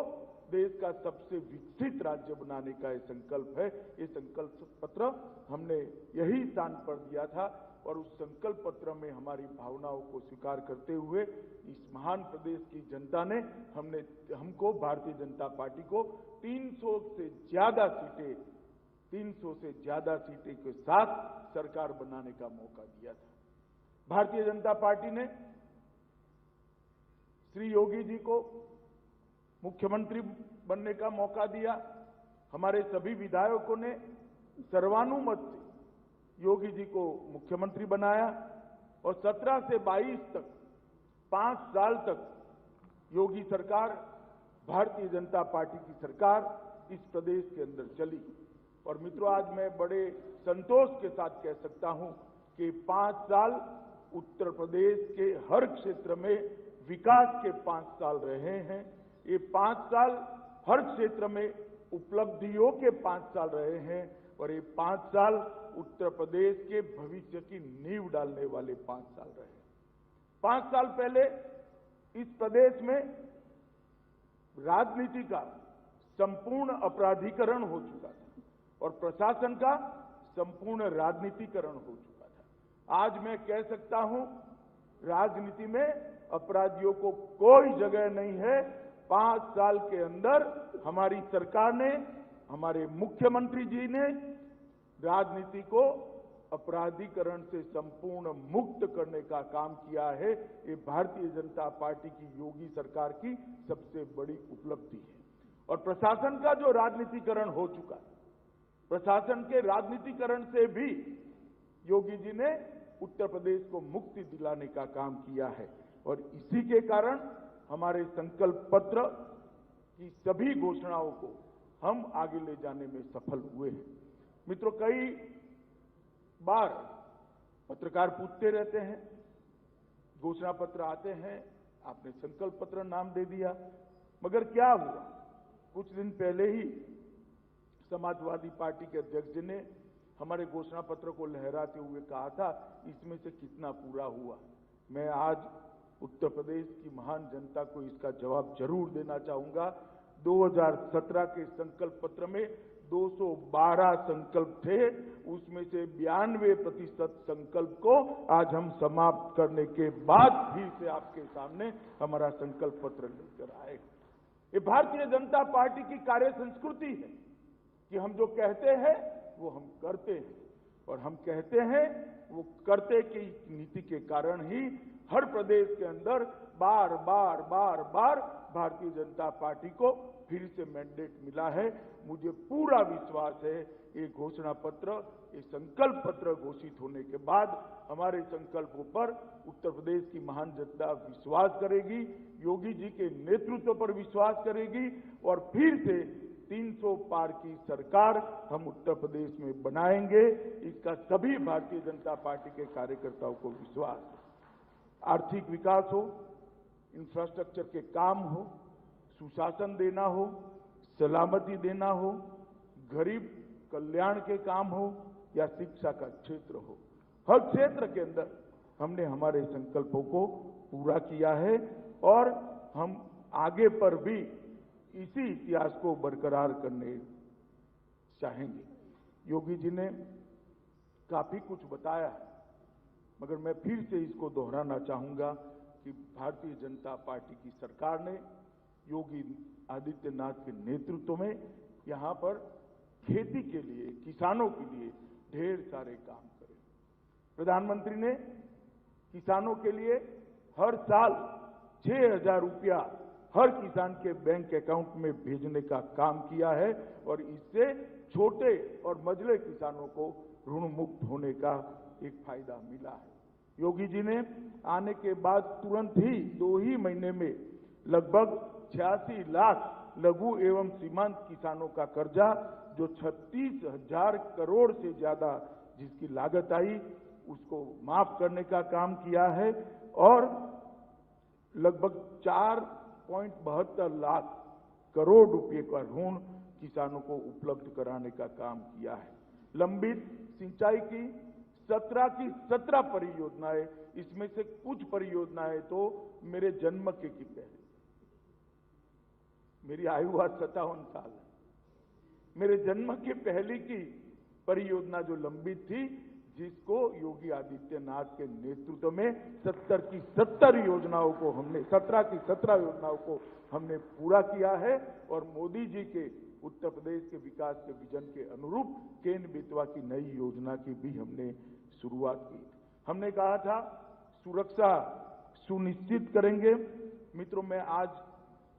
Speaker 9: देश का सबसे विकसित राज्य बनाने का ये संकल्प है। ये संकल्प पत्र हमने यही स्थान पर दिया था और उस संकल्प पत्र में हमारी भावनाओं को स्वीकार करते हुए इस महान प्रदेश की जनता ने हमको भारतीय जनता पार्टी को 300 से ज्यादा सीटें के साथ सरकार बनाने का मौका दिया था। भारतीय जनता पार्टी ने श्री योगी जी को मुख्यमंत्री बनने का मौका दिया। हमारे सभी विधायकों ने सर्वानुमत से योगी जी को मुख्यमंत्री बनाया और 17 से 22 तक 5 साल तक योगी सरकार, भारतीय जनता पार्टी की सरकार इस प्रदेश के अंदर चली। और मित्रों, आज मैं बड़े संतोष के साथ कह सकता हूं कि 5 साल उत्तर प्रदेश के हर क्षेत्र में विकास के 5 साल रहे हैं। ये 5 साल हर क्षेत्र में उपलब्धियों के 5 साल रहे हैं और ये 5 साल उत्तर प्रदेश के भविष्य की नींव डालने वाले 5 साल रहे हैं। 5 साल पहले इस प्रदेश में राजनीति का संपूर्ण अपराधीकरण हो चुका था और प्रशासन का संपूर्ण राजनीतिकरण हो चुका था। आज मैं कह सकता हूं, राजनीति में अपराधियों को कोई जगह नहीं है। 5 साल के अंदर हमारी सरकार ने, हमारे मुख्यमंत्री जी ने राजनीति को अपराधीकरण से संपूर्ण मुक्त करने का काम किया है। ये भारतीय जनता पार्टी की योगी सरकार की सबसे बड़ी उपलब्धि है। और प्रशासन का जो राजनीतिकरण हो चुका है, प्रशासन के राजनीतिकरण से भी योगी जी ने उत्तर प्रदेश को मुक्ति दिलाने का काम किया है और इसी के कारण हमारे संकल्प पत्र की सभी घोषणाओं को हम आगे ले जाने में सफल हुए हैं। मित्रों, कई बार पत्रकार पूछते रहते हैं, घोषणा पत्र आते हैं, आपने संकल्प पत्र नाम दे दिया, मगर क्या हुआ? कुछ दिन पहले ही समाजवादी पार्टी के अध्यक्ष जी ने हमारे घोषणा पत्र को लहराते हुए कहा था, इसमें से कितना पूरा हुआ। मैं आज उत्तर प्रदेश की महान जनता को इसका जवाब जरूर देना चाहूंगा। 2017 के संकल्प पत्र में 212 संकल्प थे, उसमें से 92% संकल्प को आज हम समाप्त करने के बाद फिर से आपके सामने हमारा संकल्प पत्र लेकर आए। ये भारतीय जनता पार्टी की कार्य संस्कृति है कि हम जो कहते हैं वो हम करते हैं, और हम कहते हैं वो करते की नीति के कारण ही हर प्रदेश के अंदर बार बार भारतीय जनता पार्टी को फिर से मैंडेट मिला है। मुझे पूरा विश्वास है ये घोषणा पत्र, ये संकल्प पत्र घोषित होने के बाद हमारे संकल्पों पर उत्तर प्रदेश की महान जनता विश्वास करेगी, योगी जी के नेतृत्व पर विश्वास करेगी, और फिर से 300 पार की सरकार हम उत्तर प्रदेश में बनाएंगे। इसका सभी भारतीय जनता पार्टी के कार्यकर्ताओं को विश्वास है। आर्थिक विकास हो, इंफ्रास्ट्रक्चर के काम हो, सुशासन देना हो, सलामती देना हो, गरीब कल्याण के काम हो या शिक्षा का क्षेत्र हो, हर क्षेत्र के अंदर हमने हमारे संकल्पों को पूरा किया है, और हम आगे पर भी इसी इतिहास को बरकरार करने चाहेंगे। योगी जी ने काफी कुछ बताया है, मगर मैं फिर से इसको दोहराना चाहूंगा कि भारतीय जनता पार्टी की सरकार ने योगी आदित्यनाथ के नेतृत्व में यहां पर खेती के लिए, किसानों के लिए ढेर सारे काम करे। प्रधानमंत्री ने किसानों के लिए हर साल 6,000 रुपया हर किसान के बैंक अकाउंट में भेजने का काम किया है, और इससे छोटे और मझले किसानों को ऋण मुक्त होने का एक फायदा मिला है। योगी जी ने आने के बाद तुरंत ही 2 ही महीने में लगभग 86 लाख लघु एवं सीमांत किसानों का कर्जा, जो 36,000 करोड़ से ज्यादा जिसकी लागत आई, उसको माफ करने का काम किया है, और लगभग 4.72 लाख करोड़ रुपए का ऋण किसानों को उपलब्ध कराने का काम किया है। लंबित सिंचाई की 17 की 17 परियोजनाएं, इसमें से कुछ परियोजनाएं तो मेरे जन्म के पहले, मेरी आयु आज 57 साल है, मेरे जन्म के पहले की परियोजना जो लंबित थी, जिसको योगी आदित्यनाथ के नेतृत्व में 17 की 17 योजनाओं को हमने 17 की 17 योजनाओं को हमने पूरा किया है, और मोदी जी के उत्तर प्रदेश के विकास के विजन के अनुरूप केन बेतवा की नई योजना की भी हमने शुरुआत की। हमने कहा था सुरक्षा सुनिश्चित करेंगे। मित्रों, मैं आज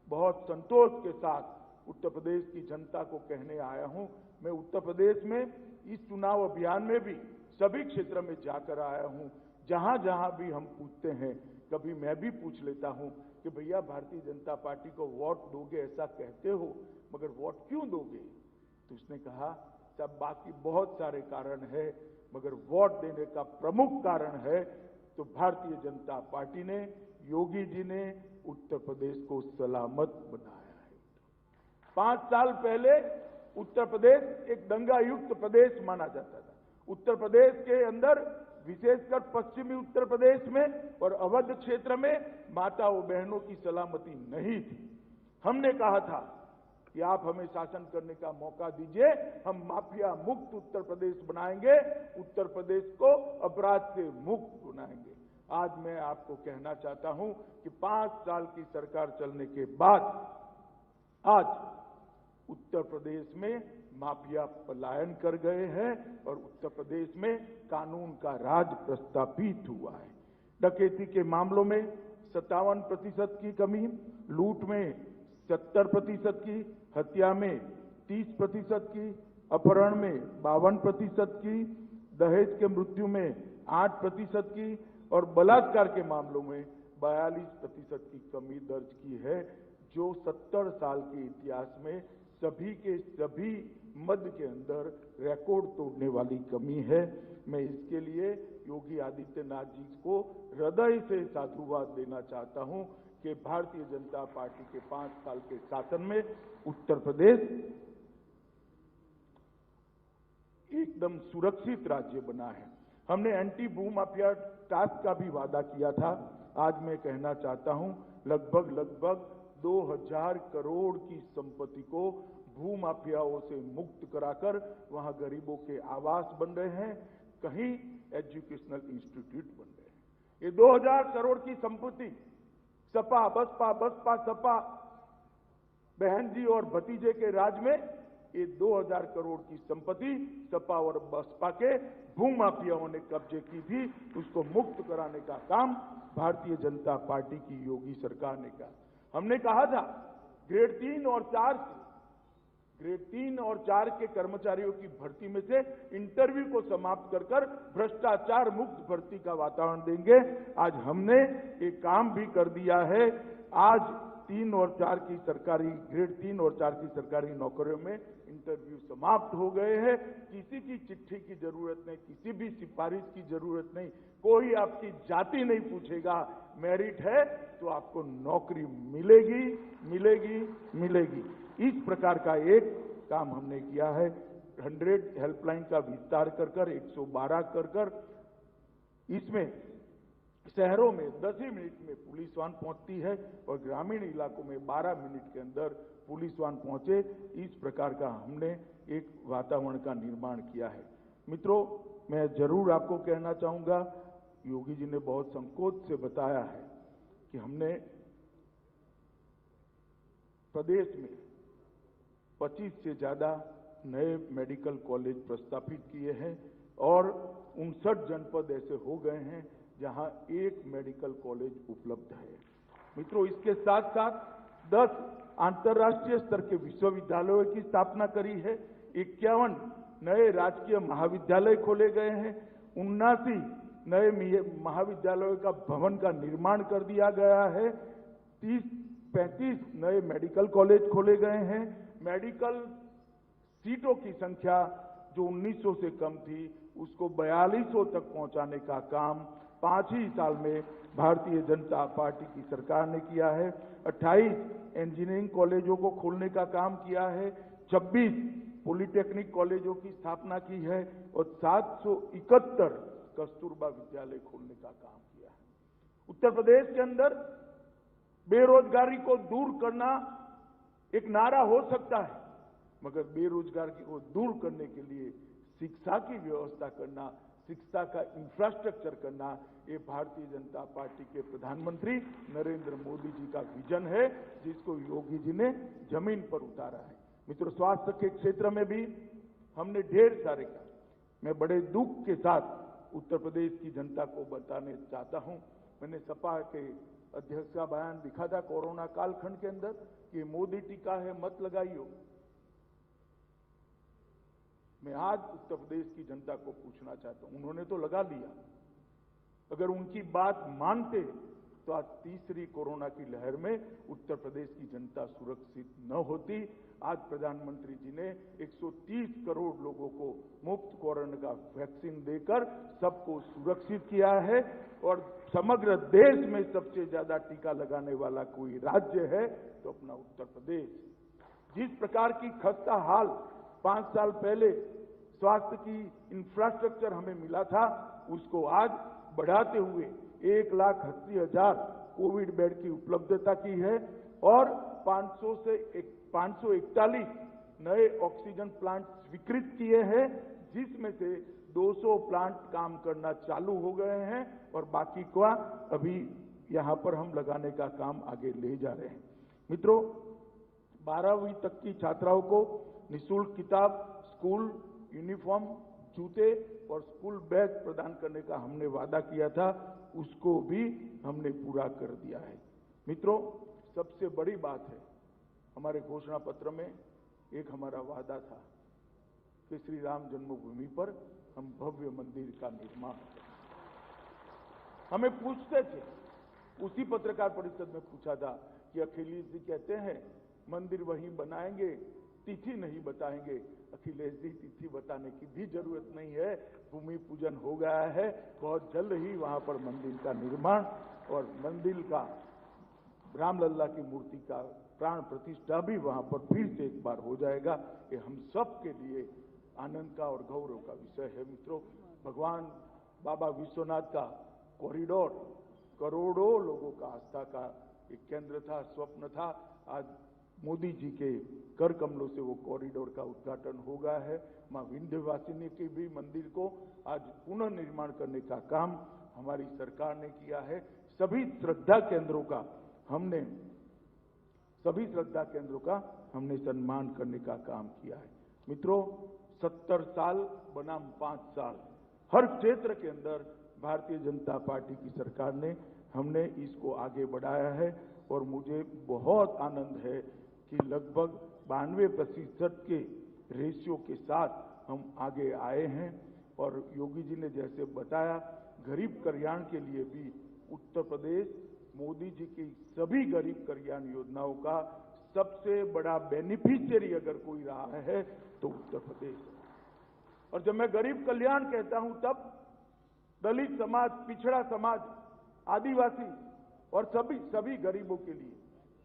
Speaker 9: बहुत संतोष के साथ उत्तर प्रदेश की जनता को कहने आया हूं, मैं उत्तर प्रदेश में इस चुनाव अभियान में भी सभी क्षेत्र में जाकर आया हूं। जहां जहां भी हम पूछते हैं, कभी मैं भी पूछ लेता हूं कि भैया भारतीय जनता पार्टी को वोट दोगे, ऐसा कहते हो, मगर वोट क्यों दोगे? तो उसने कहा सब बाकी बहुत सारे कारण है, मगर वोट देने का प्रमुख कारण है तो भारतीय जनता पार्टी ने, योगी जी ने उत्तर प्रदेश को सलामत बनाया है। 5 साल पहले उत्तर प्रदेश एक दंगा युक्त प्रदेश माना जाता था। उत्तर प्रदेश के अंदर, विशेषकर पश्चिमी उत्तर प्रदेश में और अवध क्षेत्र में माताओं बहनों की सलामती नहीं थी। हमने कहा था कि आप हमें शासन करने का मौका दीजिए, हम माफिया मुक्त उत्तर प्रदेश बनाएंगे, उत्तर प्रदेश को अपराध से मुक्त बनाएंगे। आज मैं आपको कहना चाहता हूं कि 5 साल की सरकार चलने के बाद आज उत्तर प्रदेश में माफिया पलायन कर गए हैं, और उत्तर प्रदेश में कानून का राज प्रस्थापित हुआ है। डकैती के मामलों में 57% की कमी, लूट में 70% की, हत्या में 30% की, अपहरण में 52% की, दहेज के मृत्यु में 8% की, और बलात्कार के मामलों में 42% की कमी दर्ज की है, जो 70 साल के इतिहास में सभी के सभी मध्य के अंदर रिकॉर्ड तोड़ने वाली कमी है। मैं इसके लिए योगी आदित्यनाथ जी को हृदय से साधुवाद देना चाहता हूं कि भारतीय जनता पार्टी के 5 साल के शासन में उत्तर प्रदेश एकदम सुरक्षित राज्य बना है। हमने एंटी भू माफिया टास्क का भी वादा किया था। आज मैं कहना चाहता हूं, लगभग 2000 करोड़ की संपत्ति को भू माफियाओं से मुक्त कराकर वहां गरीबों के आवास बन रहे हैं, कहीं एजुकेशनल इंस्टीट्यूट बन रहे हैं। ये 2000 करोड़ की संपत्ति सपा बसपा सपा बहन जी और भतीजे के राज में ये 2000 करोड़ की संपत्ति सपा और बसपा के भू माफियाओं ने कब्जे की थी। उसको मुक्त कराने का काम भारतीय जनता पार्टी की योगी सरकार ने किया। हमने कहा था ग्रेड 3 और 4 के कर्मचारियों की भर्ती में से इंटरव्यू को समाप्त कर भ्रष्टाचार मुक्त भर्ती का वातावरण देंगे। आज हमने एक काम भी कर दिया है। आज 3 और 4 की सरकारी ग्रेड 3 और 4 की सरकारी नौकरियों में इंटरव्यू समाप्त हो गए हैं। किसी की चिट्ठी की जरूरत नहीं, किसी भी सिफारिश की जरूरत नहीं, कोई आपकी जाति नहीं पूछेगा। मेरिट है तो आपको नौकरी मिलेगी मिलेगी मिलेगी। इस प्रकार का एक काम हमने किया है। 100 हेल्पलाइन का विस्तार कर 112 कर इसमें शहरों में 10 ही मिनट में पुलिस वाहन पहुंचती है और ग्रामीण इलाकों में 12 मिनट के अंदर पुलिस वाहन पहुंचे। इस प्रकार का हमने एक वातावरण का निर्माण किया है। मित्रों, मैं जरूर आपको कहना चाहूंगा, योगी जी ने बहुत संकोच से बताया है कि हमने प्रदेश में 25 से ज्यादा नए मेडिकल कॉलेज प्रस्तावित किए हैं और 59 जनपद ऐसे हो गए हैं जहां एक मेडिकल कॉलेज उपलब्ध है। मित्रों, इसके साथ साथ 10 अंतर्राष्ट्रीय स्तर के विश्वविद्यालयों की स्थापना करी है। 51 नए राजकीय महाविद्यालय खोले गए हैं। 79 नए महाविद्यालयों का भवन का निर्माण कर दिया गया है। 35 नए मेडिकल कॉलेज खोले गए हैं। मेडिकल सीटों की संख्या जो 1900 से कम थी उसको 4200 तक पहुंचाने का काम 5 ही साल में भारतीय जनता पार्टी की सरकार ने किया है। 28 इंजीनियरिंग कॉलेजों को खोलने का काम किया है। 26 पॉलिटेक्निक कॉलेजों की स्थापना की है और 771 कस्तूरबा विद्यालय खोलने का काम किया है। उत्तर प्रदेश के अंदर बेरोजगारी को दूर करना एक नारा हो सकता है, मगर बेरोजगारी को दूर करने के लिए शिक्षा की व्यवस्था करना, शिक्षा का इंफ्रास्ट्रक्चर करना, ये भारतीय जनता पार्टी के प्रधानमंत्री नरेंद्र मोदी जी का विजन है, जिसको योगी जी ने जमीन पर उतारा है। मित्रों, स्वास्थ्य के क्षेत्र में भी हमने ढेर सारे काम। मैं बड़े दुख के साथ उत्तर प्रदेश की जनता को बताने चाहता हूं, मैंने सपा के अध्यक्ष का बयान लिखा था कोरोना कालखंड के अंदर कि मोदी टीका है मत लगाइयो। मैं आज उत्तर प्रदेश की जनता को पूछना चाहता हूं, उन्होंने तो लगा लिया, अगर उनकी बात मानते तो आज तीसरी कोरोना की लहर में उत्तर प्रदेश की जनता सुरक्षित न होती। आज प्रधानमंत्री जी ने 130 करोड़ लोगों को मुफ्त कोरोना का वैक्सीन देकर सबको सुरक्षित किया है और समग्र देश में सबसे ज्यादा टीका लगाने वाला कोई राज्य है तो अपना उत्तर प्रदेश। जिस प्रकार की खस्ता हाल 5 साल पहले स्वास्थ्य की इंफ्रास्ट्रक्चर हमें मिला था, उसको आज बढ़ाते हुए 1,80,000 कोविड बेड की उपलब्धता की है और 541 नए ऑक्सीजन प्लांट स्वीकृत किए हैं, जिसमें से 200 प्लांट काम करना चालू हो गए हैं और बाकी का अभी यहां पर हम लगाने का काम आगे ले जा रहे हैं। मित्रों, 12वीं तक की छात्राओं को निःशुल्क किताब, स्कूल यूनिफॉर्म, जूते और स्कूल बैग प्रदान करने का हमने वादा किया था, उसको भी हमने पूरा कर दिया है। मित्रों, सबसे बड़ी बात है, हमारे घोषणा पत्र में एक हमारा वादा था कि श्री राम जन्मभूमि पर हम भव्य मंदिर का निर्माण करें। हमें पूछते थे, उसी पत्रकार परिषद में पूछा था कि अखिलेश जी कहते हैं मंदिर वहीं बनाएंगे, तिथि नहीं बताएंगे। अखिलेश जी, तिथि बताने की भी जरूरत नहीं है, भूमि पूजन हो गया है, बहुत जल्द ही वहां पर मंदिर का निर्माण और मंदिर का रामलल्ला की मूर्ति का प्राण प्रतिष्ठा भी वहां पर फिर से एक बार हो जाएगा। ये हम सब के लिए आनंद का और गौरव का विषय है। मित्रों, भगवान बाबा विश्वनाथ का कॉरिडोर करोड़ों लोगों का आस्था का एक केंद्र था, स्वप्न था। आज मोदी जी के कर कमलों से वो कॉरिडोर का उद्घाटन हो गया है। मां विंध्यवासिनी के भी मंदिर को आज पुनर्निर्माण करने का काम हमारी सरकार ने किया है। सभी श्रद्धा केंद्रों का हमने सम्मान करने का काम किया है। मित्रों, 70 साल बनाम 5 साल, हर क्षेत्र के अंदर भारतीय जनता पार्टी की सरकार ने हमने इसको आगे बढ़ाया है और मुझे बहुत आनंद है कि लगभग 92% के रेशियो के साथ हम आगे आए हैं। और योगी जी ने जैसे बताया, गरीब कल्याण के लिए भी उत्तर प्रदेश मोदी जी की सभी गरीब कल्याण योजनाओं का सबसे बड़ा बेनिफिशियरी अगर कोई रहा है तो उत्तर प्रदेश है। और जब मैं गरीब कल्याण कहता हूं तब दलित समाज, पिछड़ा समाज, आदिवासी और सभी गरीबों के लिए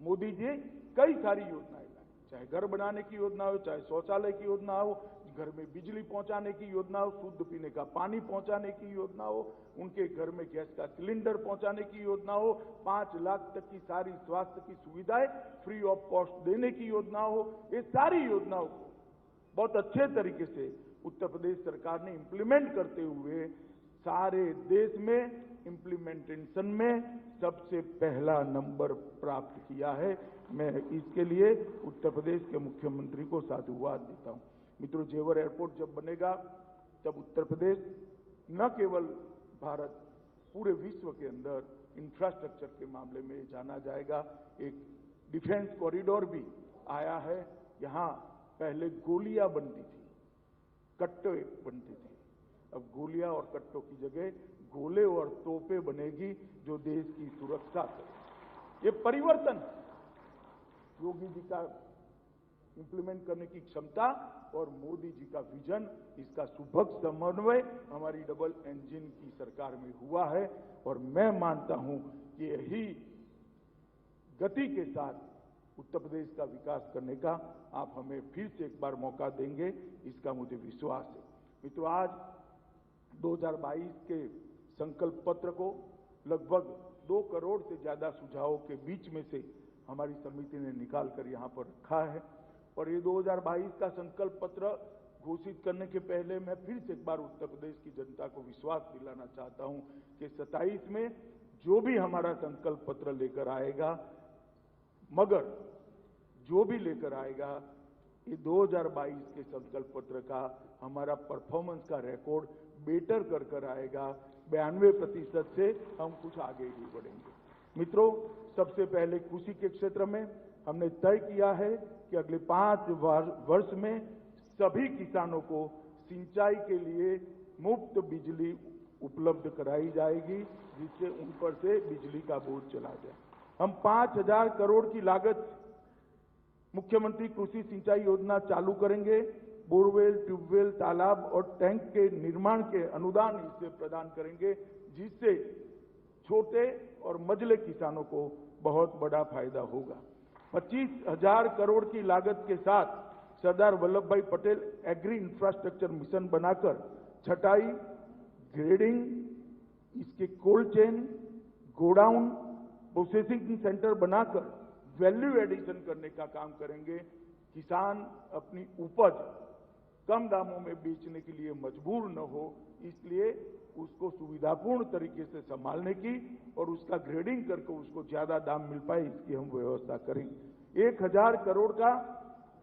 Speaker 9: मोदी जी कई सारी योजनाएं लाई, चाहे घर बनाने की योजना हो, चाहे शौचालय की योजना हो, घर में बिजली पहुंचाने की योजना हो, शुद्ध पीने का पानी पहुंचाने की योजना हो, उनके घर में गैस का सिलेंडर पहुंचाने की योजना हो, 5 लाख तक की सारी स्वास्थ्य की सुविधाएं फ्री ऑफ कॉस्ट देने की योजना हो। ये सारी योजनाओं को बहुत अच्छे तरीके से उत्तर प्रदेश सरकार ने इंप्लीमेंट करते हुए सारे देश में इंप्लीमेंटेशन में सबसे पहला नंबर प्राप्त किया है। मैं इसके लिए उत्तर प्रदेश के मुख्यमंत्री को साधुवाद देता हूं। मित्रों, जेवर एयरपोर्ट जब बनेगा तब उत्तर प्रदेश न केवल भारत, पूरे विश्व के अंदर इंफ्रास्ट्रक्चर के मामले में जाना जाएगा। एक डिफेंस कॉरिडोर भी आया है। यहां पहले गोलियां बनती थी, कट्टे बनते थे, अब गोलियां और कट्टों की जगह गोले और तोपें बनेगी जो देश की सुरक्षा करे। ये परिवर्तन योगी जी का इंप्लीमेंट करने की क्षमता और मोदी जी का विजन, इसका सुभग समन्वय हमारी डबल इंजन की सरकार में हुआ है। और मैं मानता हूं कि यही गति के साथ उत्तर प्रदेश का विकास करने का आप हमें फिर से एक बार मौका देंगे, इसका मुझे विश्वास है। मित्रों, आज 2022 के संकल्प पत्र को लगभग 2 करोड़ से ज्यादा सुझावों के बीच में से हमारी समिति ने निकाल कर यहां पर रखा है। और ये 2022 का संकल्प पत्र घोषित करने के पहले मैं फिर से एक बार उत्तर प्रदेश की जनता को विश्वास दिलाना चाहता हूं कि 27 में जो भी हमारा संकल्प पत्र लेकर आएगा, मगर जो भी लेकर आएगा, ये 2022 के संकल्प पत्र का हमारा परफॉर्मेंस का रिकॉर्ड बेटर कर आएगा। 92% से हम कुछ आगे ही बढ़ेंगे। मित्रों, सबसे पहले कृषि के क्षेत्र में हमने तय किया है कि अगले 5 वर्ष में सभी किसानों को सिंचाई के लिए मुफ्त बिजली उपलब्ध कराई जाएगी, जिससे उन पर से बिजली का बोझ चला जाए। हम 5000 करोड़ की लागत मुख्यमंत्री कृषि सिंचाई योजना चालू करेंगे। बोरवेल, ट्यूबवेल, तालाब और टैंक के निर्माण के अनुदान इससे प्रदान करेंगे, जिससे छोटे और मझले किसानों को बहुत बड़ा फायदा होगा। 25,000 करोड़ की लागत के साथ सरदार वल्लभ भाई पटेल एग्री इंफ्रास्ट्रक्चर मिशन बनाकर छटाई, ग्रेडिंग, इसके cold chain, godown, processing centre बनाकर वैल्यू एडिशन करने का काम करेंगे। किसान अपनी उपज कम दामों में बेचने के लिए मजबूर न हो, इसलिए उसको सुविधापूर्ण तरीके से संभालने की और उसका ग्रेडिंग करके उसको ज्यादा दाम मिल पाए, इसकी हम व्यवस्था करेंगे। 1000 करोड़ का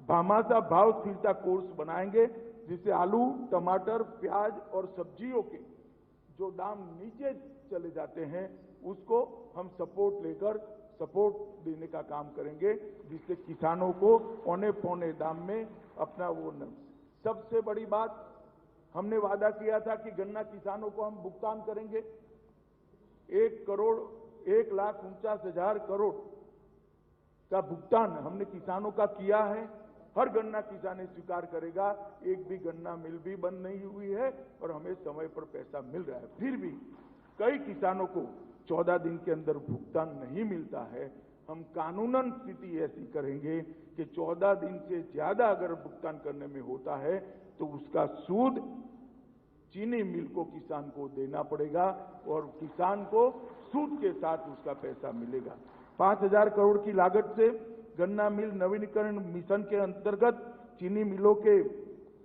Speaker 9: भामाशाह भाव स्थिरता कोर्स बनाएंगे, जिससे आलू, टमाटर, प्याज और सब्जियों के जो दाम नीचे चले जाते हैं उसको हम सपोर्ट देने का काम करेंगे, जिससे किसानों को औने पौने दाम में अपना सबसे बड़ी बात, हमने वादा किया था कि गन्ना किसानों को हम भुगतान करेंगे। 1,49,000 करोड़ का भुगतान हमने किसानों का किया है। हर गन्ना किसान स्वीकार करेगा, एक भी गन्ना मिल भी बंद नहीं हुई है और हमें समय पर पैसा मिल रहा है। फिर भी कई किसानों को 14 दिन के अंदर भुगतान नहीं मिलता है। हम कानूनन स्थिति ऐसी करेंगे कि 14 दिन से ज्यादा अगर भुगतान करने में होता है तो तो उसका सूद चीनी मिल को किसान को देना पड़ेगा और किसान को सूद के साथ उसका पैसा मिलेगा। 5,000 करोड़ की लागत से गन्ना मिल नवीनीकरण मिशन के अंतर्गत चीनी मिलों के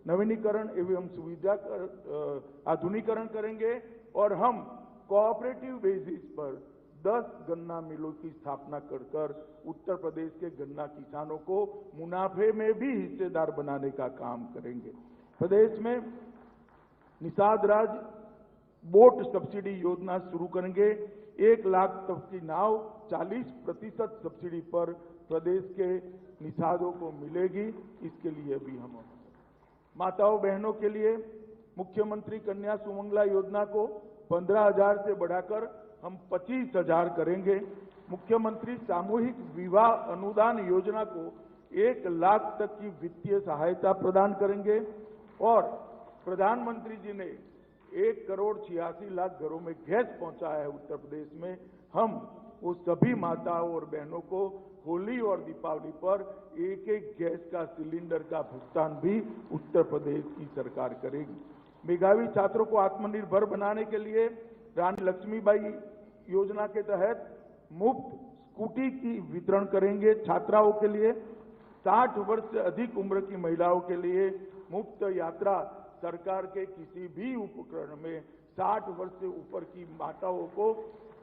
Speaker 9: नवीनीकरण एवं सुविधा आधुनिकीकरण करेंगे और हम कोऑपरेटिव बेसिस पर 10 गन्ना मिलों की स्थापना कर उत्तर प्रदेश के गन्ना किसानों को मुनाफे में भी हिस्सेदार बनाने का काम करेंगे। प्रदेश में निषाद राज बोट सब्सिडी योजना शुरू करेंगे। 1 लाख तक की नाव 40% सब्सिडी पर प्रदेश के निषादों को मिलेगी। इसके लिए भी हम माताओं बहनों के लिए मुख्यमंत्री कन्या सुमंगला योजना को 15,000 से बढ़ाकर हम 25,000 करेंगे। मुख्यमंत्री सामूहिक विवाह अनुदान योजना को 1 लाख तक की वित्तीय सहायता प्रदान करेंगे और प्रधानमंत्री जी ने 1,86,00,000 घरों में गैस पहुंचाया है उत्तर प्रदेश में। हम वो सभी माताओं और बहनों को होली और दीपावली पर एक गैस का सिलेंडर का भुगतान भी उत्तर प्रदेश की सरकार करेगी। मेधावी छात्रों को आत्मनिर्भर बनाने के लिए रानी लक्ष्मीबाई योजना के तहत मुफ्त स्कूटी की वितरण करेंगे। छात्राओं के लिए 60 वर्ष से अधिक उम्र की महिलाओं के लिए मुफ्त यात्रा सरकार के किसी भी उपकरण में 60 वर्ष से ऊपर की माताओं को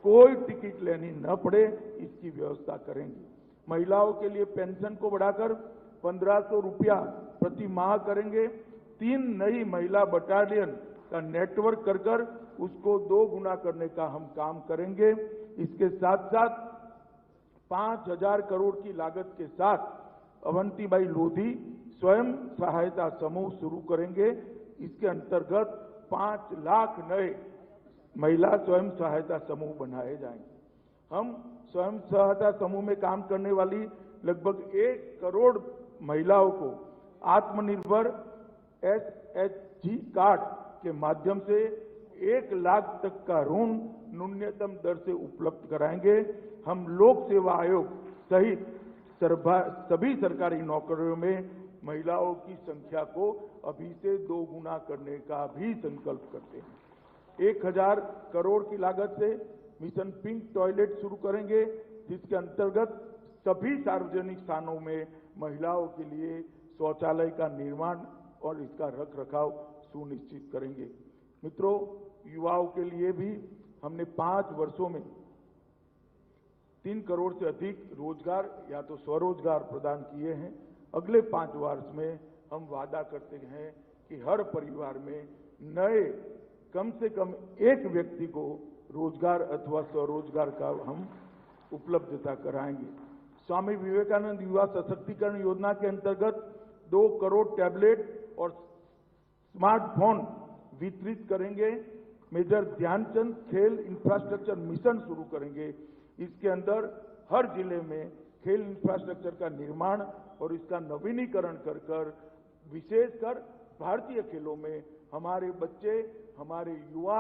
Speaker 9: कोई टिकट लेनी न पड़े, इसकी व्यवस्था करेंगे। महिलाओं के लिए पेंशन को बढ़ाकर 1,500 रुपया प्रति माह करेंगे। 3 नई महिला बटालियन का नेटवर्क कर उसको 2 गुना करने का हम काम करेंगे। इसके साथ साथ 5,000 करोड़ की लागत के साथ अवंतीबाई लोधी स्वयं सहायता समूह शुरू करेंगे। इसके अंतर्गत 5 लाख नए महिला स्वयं सहायता समूह बनाए जाएंगे। हम स्वयं सहायता समूह में काम करने वाली लगभग 1 करोड़ महिलाओं को आत्मनिर्भर SHG कार्ड के माध्यम से 1 लाख तक का ऋण न्यूनतम दर से उपलब्ध कराएंगे। हम लोक सेवा आयोग सहित सभी सरकारी नौकरियों में महिलाओं की संख्या को अभी से 2 गुना करने का भी संकल्प करते हैं। 1,000 करोड़ की लागत से मिशन पिंक टॉयलेट शुरू करेंगे, जिसके अंतर्गत सभी सार्वजनिक स्थानों में महिलाओं के लिए शौचालय का निर्माण और इसका रख रखाव सुनिश्चित करेंगे। मित्रों, युवाओं के लिए भी हमने 5 वर्षों में 3 करोड़ से अधिक रोजगार या तो स्वरोजगार प्रदान किए हैं। अगले 5 वर्ष में हम वादा करते हैं कि हर परिवार में नए कम से कम 1 व्यक्ति को रोजगार अथवा स्वरोजगार का हम उपलब्धता कराएंगे। स्वामी विवेकानंद युवा सशक्तिकरण योजना के अंतर्गत 2 करोड़ टैबलेट और स्मार्टफोन वितरित करेंगे। मेजर ध्यानचंद खेल इंफ्रास्ट्रक्चर मिशन शुरू करेंगे। इसके अंदर हर जिले में खेल इंफ्रास्ट्रक्चर का निर्माण और इसका नवीनीकरण कर विशेषकर भारतीय खेलों में हमारे बच्चे, हमारे युवा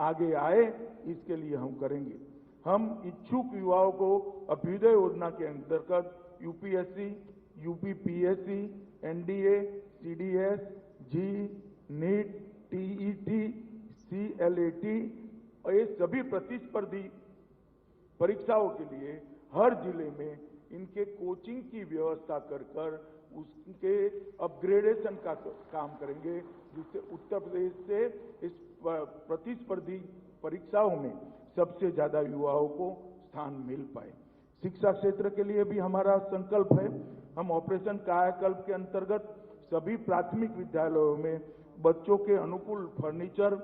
Speaker 9: आगे आए, इसके लिए हम करेंगे। हम इच्छुक युवाओं को अभ्युदय योजना के अंतर्गत UPSC, UPPSC, NDA, CDS, जी, नीट, TET, CLAT और ये सभी प्रतिस्पर्धी परीक्षाओं के लिए हर जिले में इनके कोचिंग की व्यवस्था कर उसके अपग्रेडेशन का काम करेंगे, जिससे उत्तर प्रदेश से इस प्रतिस्पर्धी परीक्षाओं में सबसे ज्यादा युवाओं को स्थान मिल पाए। शिक्षा क्षेत्र के लिए भी हमारा संकल्प है। हम ऑपरेशन कायाकल्प के अंतर्गत सभी प्राथमिक विद्यालयों में बच्चों के अनुकूल फर्नीचर,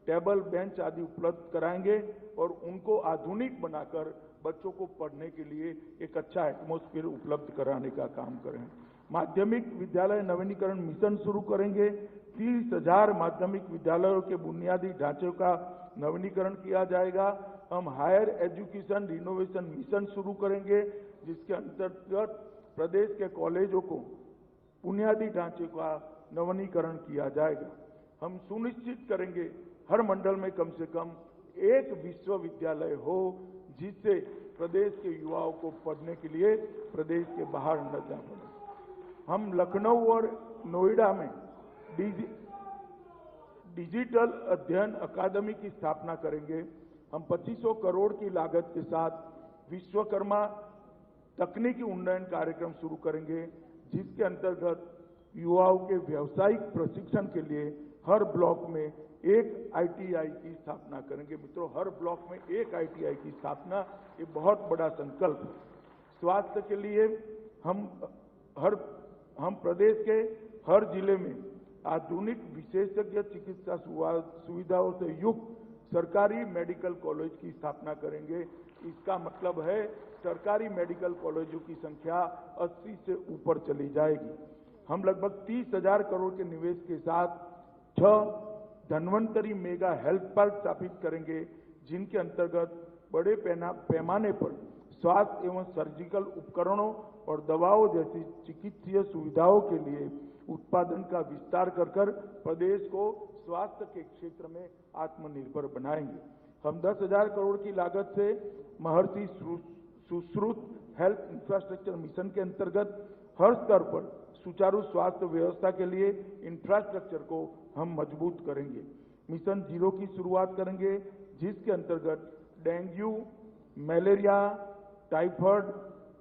Speaker 9: टेबल, बेंच आदि उपलब्ध कराएंगे और उनको आधुनिक बनाकर बच्चों को पढ़ने के लिए एक अच्छा एटमॉस्फेयर उपलब्ध कराने का काम करें। माध्यमिक विद्यालय नवीनीकरण मिशन शुरू करेंगे। 30,000 माध्यमिक विद्यालयों के बुनियादी ढांचे का नवीनीकरण किया जाएगा। हम हायर एजुकेशन रिनोवेशन मिशन शुरू करेंगे, जिसके अंतर्गत प्रदेश के कॉलेजों को बुनियादी ढांचे का नवीनीकरण किया जाएगा। हम सुनिश्चित करेंगे हर मंडल में कम से कम 1 विश्वविद्यालय हो, जिससे प्रदेश के युवाओं को पढ़ने के लिए प्रदेश के बाहर न जाना पड़े। हम लखनऊ और नोएडा में डिजिटल अध्ययन अकादमी की स्थापना करेंगे। हम 2500 करोड़ की लागत के साथ विश्वकर्मा तकनीकी उन्नयन कार्यक्रम शुरू करेंगे, जिसके अंतर्गत युवाओं के व्यावसायिक प्रशिक्षण के लिए हर ब्लॉक में एक आईटीआई की स्थापना करेंगे। मित्रों, हर ब्लॉक में एक आईटीआई की स्थापना, ये बहुत बड़ा संकल्प है। स्वास्थ्य के लिए हम प्रदेश के हर जिले में आधुनिक विशेषज्ञ चिकित्सा सुविधाओं से युक्त सरकारी मेडिकल कॉलेज की स्थापना करेंगे। इसका मतलब है सरकारी मेडिकल कॉलेजों की संख्या 80 से ऊपर चली जाएगी। हम लगभग 30,000 करोड़ के निवेश के साथ 6 धन्वंतरी मेगा हेल्थ पार्क स्थापित करेंगे, जिनके अंतर्गत बड़े पैमाने पर स्वास्थ्य एवं सर्जिकल उपकरणों और दवाओं जैसी चिकित्सीय सुविधाओं के लिए उत्पादन का विस्तार कर प्रदेश को स्वास्थ्य के क्षेत्र में आत्मनिर्भर बनाएंगे। हम 10,000 करोड़ की लागत से महर्षि सुश्रुत हेल्थ इंफ्रास्ट्रक्चर मिशन के अंतर्गत हर स्तर पर सुचारू स्वास्थ्य व्यवस्था के लिए इंफ्रास्ट्रक्चर को हम मजबूत करेंगे। मिशन 0 की शुरुआत करेंगे, जिसके अंतर्गत dengue, malaria, typhoid,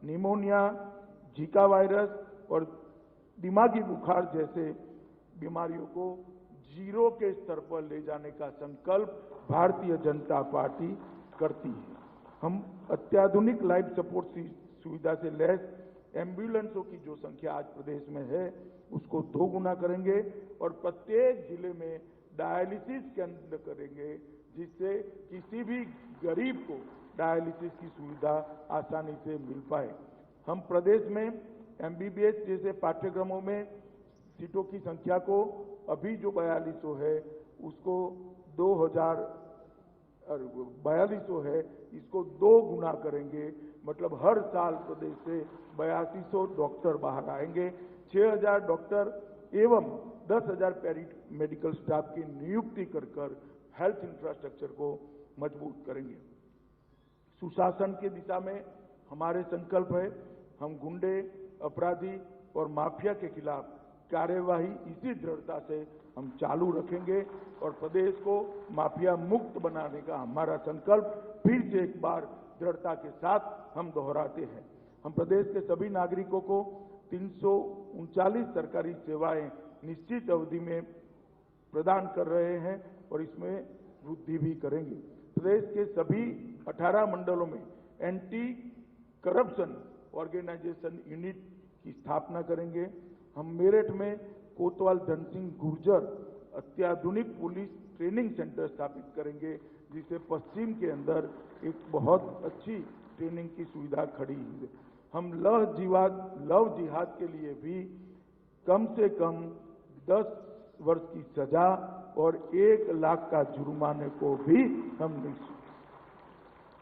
Speaker 9: pneumonia, Zika virus और दिमागी बुखार जैसे बीमारियों को 0 के स्तर पर ले जाने का संकल्प भारतीय जनता पार्टी करती है। हम अत्याधुनिक लाइफ सपोर्ट सुविधा से लैस एम्बुलेंसों की जो संख्या आज प्रदेश में है, उसको 2 गुना करेंगे और प्रत्येक जिले में डायलिसिस केंद्र करेंगे, जिससे किसी भी गरीब को डायलिसिस की सुविधा आसानी से मिल पाए। हम प्रदेश में एमबीबीएस जैसे पाठ्यक्रमों में सीटों की संख्या को अभी जो 4200 है, उसको 4200 है, इसको 2 गुना करेंगे। मतलब हर साल प्रदेश से 8200 डॉक्टर बाहर आएंगे। 6000 डॉक्टर एवं 10,000 पैरा मेडिकल स्टाफ की नियुक्ति कर हेल्थ इंफ्रास्ट्रक्चर को मजबूत करेंगे। सुशासन की दिशा में हमारे संकल्प है, हम गुंडे, अपराधी और माफिया के खिलाफ कार्यवाही इसी दृढ़ता से हम चालू रखेंगे और प्रदेश को माफिया मुक्त बनाने का हमारा संकल्प फिर से एक बार दृढ़ता के साथ हम दोहराते हैं। हम प्रदेश के सभी नागरिकों को 339 सरकारी सेवाएं निश्चित अवधि में प्रदान कर रहे हैं और इसमें वृद्धि भी करेंगे। प्रदेश के सभी 18 मंडलों में एंटी करप्शन ऑर्गेनाइजेशन यूनिट की स्थापना करेंगे। हम मेरठ में कोतवाल धन सिंह गुर्जर अत्याधुनिक पुलिस ट्रेनिंग सेंटर स्थापित करेंगे, जिससे पश्चिम के अंदर एक बहुत अच्छी ट्रेनिंग की सुविधा खड़ी है। हम लव जिहाद के लिए भी कम से कम 10 वर्ष की सजा और 1 लाख का जुर्माने को भी हम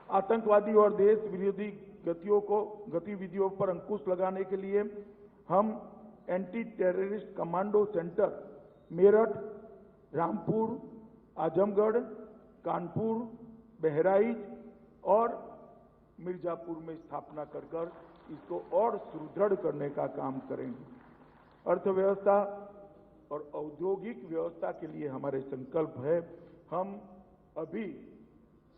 Speaker 9: आतंकवादी और देश विरोधी गतिविधियों पर अंकुश लगाने के लिए हम anti terrorist commando centre Meerut, Rampur, Azamgarh, Kanpur, Bahraich और मिर्जापुर में स्थापना कर इसको और सुदृढ़ करने का काम करेंगे। अर्थव्यवस्था और औद्योगिक व्यवस्था के लिए हमारे संकल्प है, हम अभी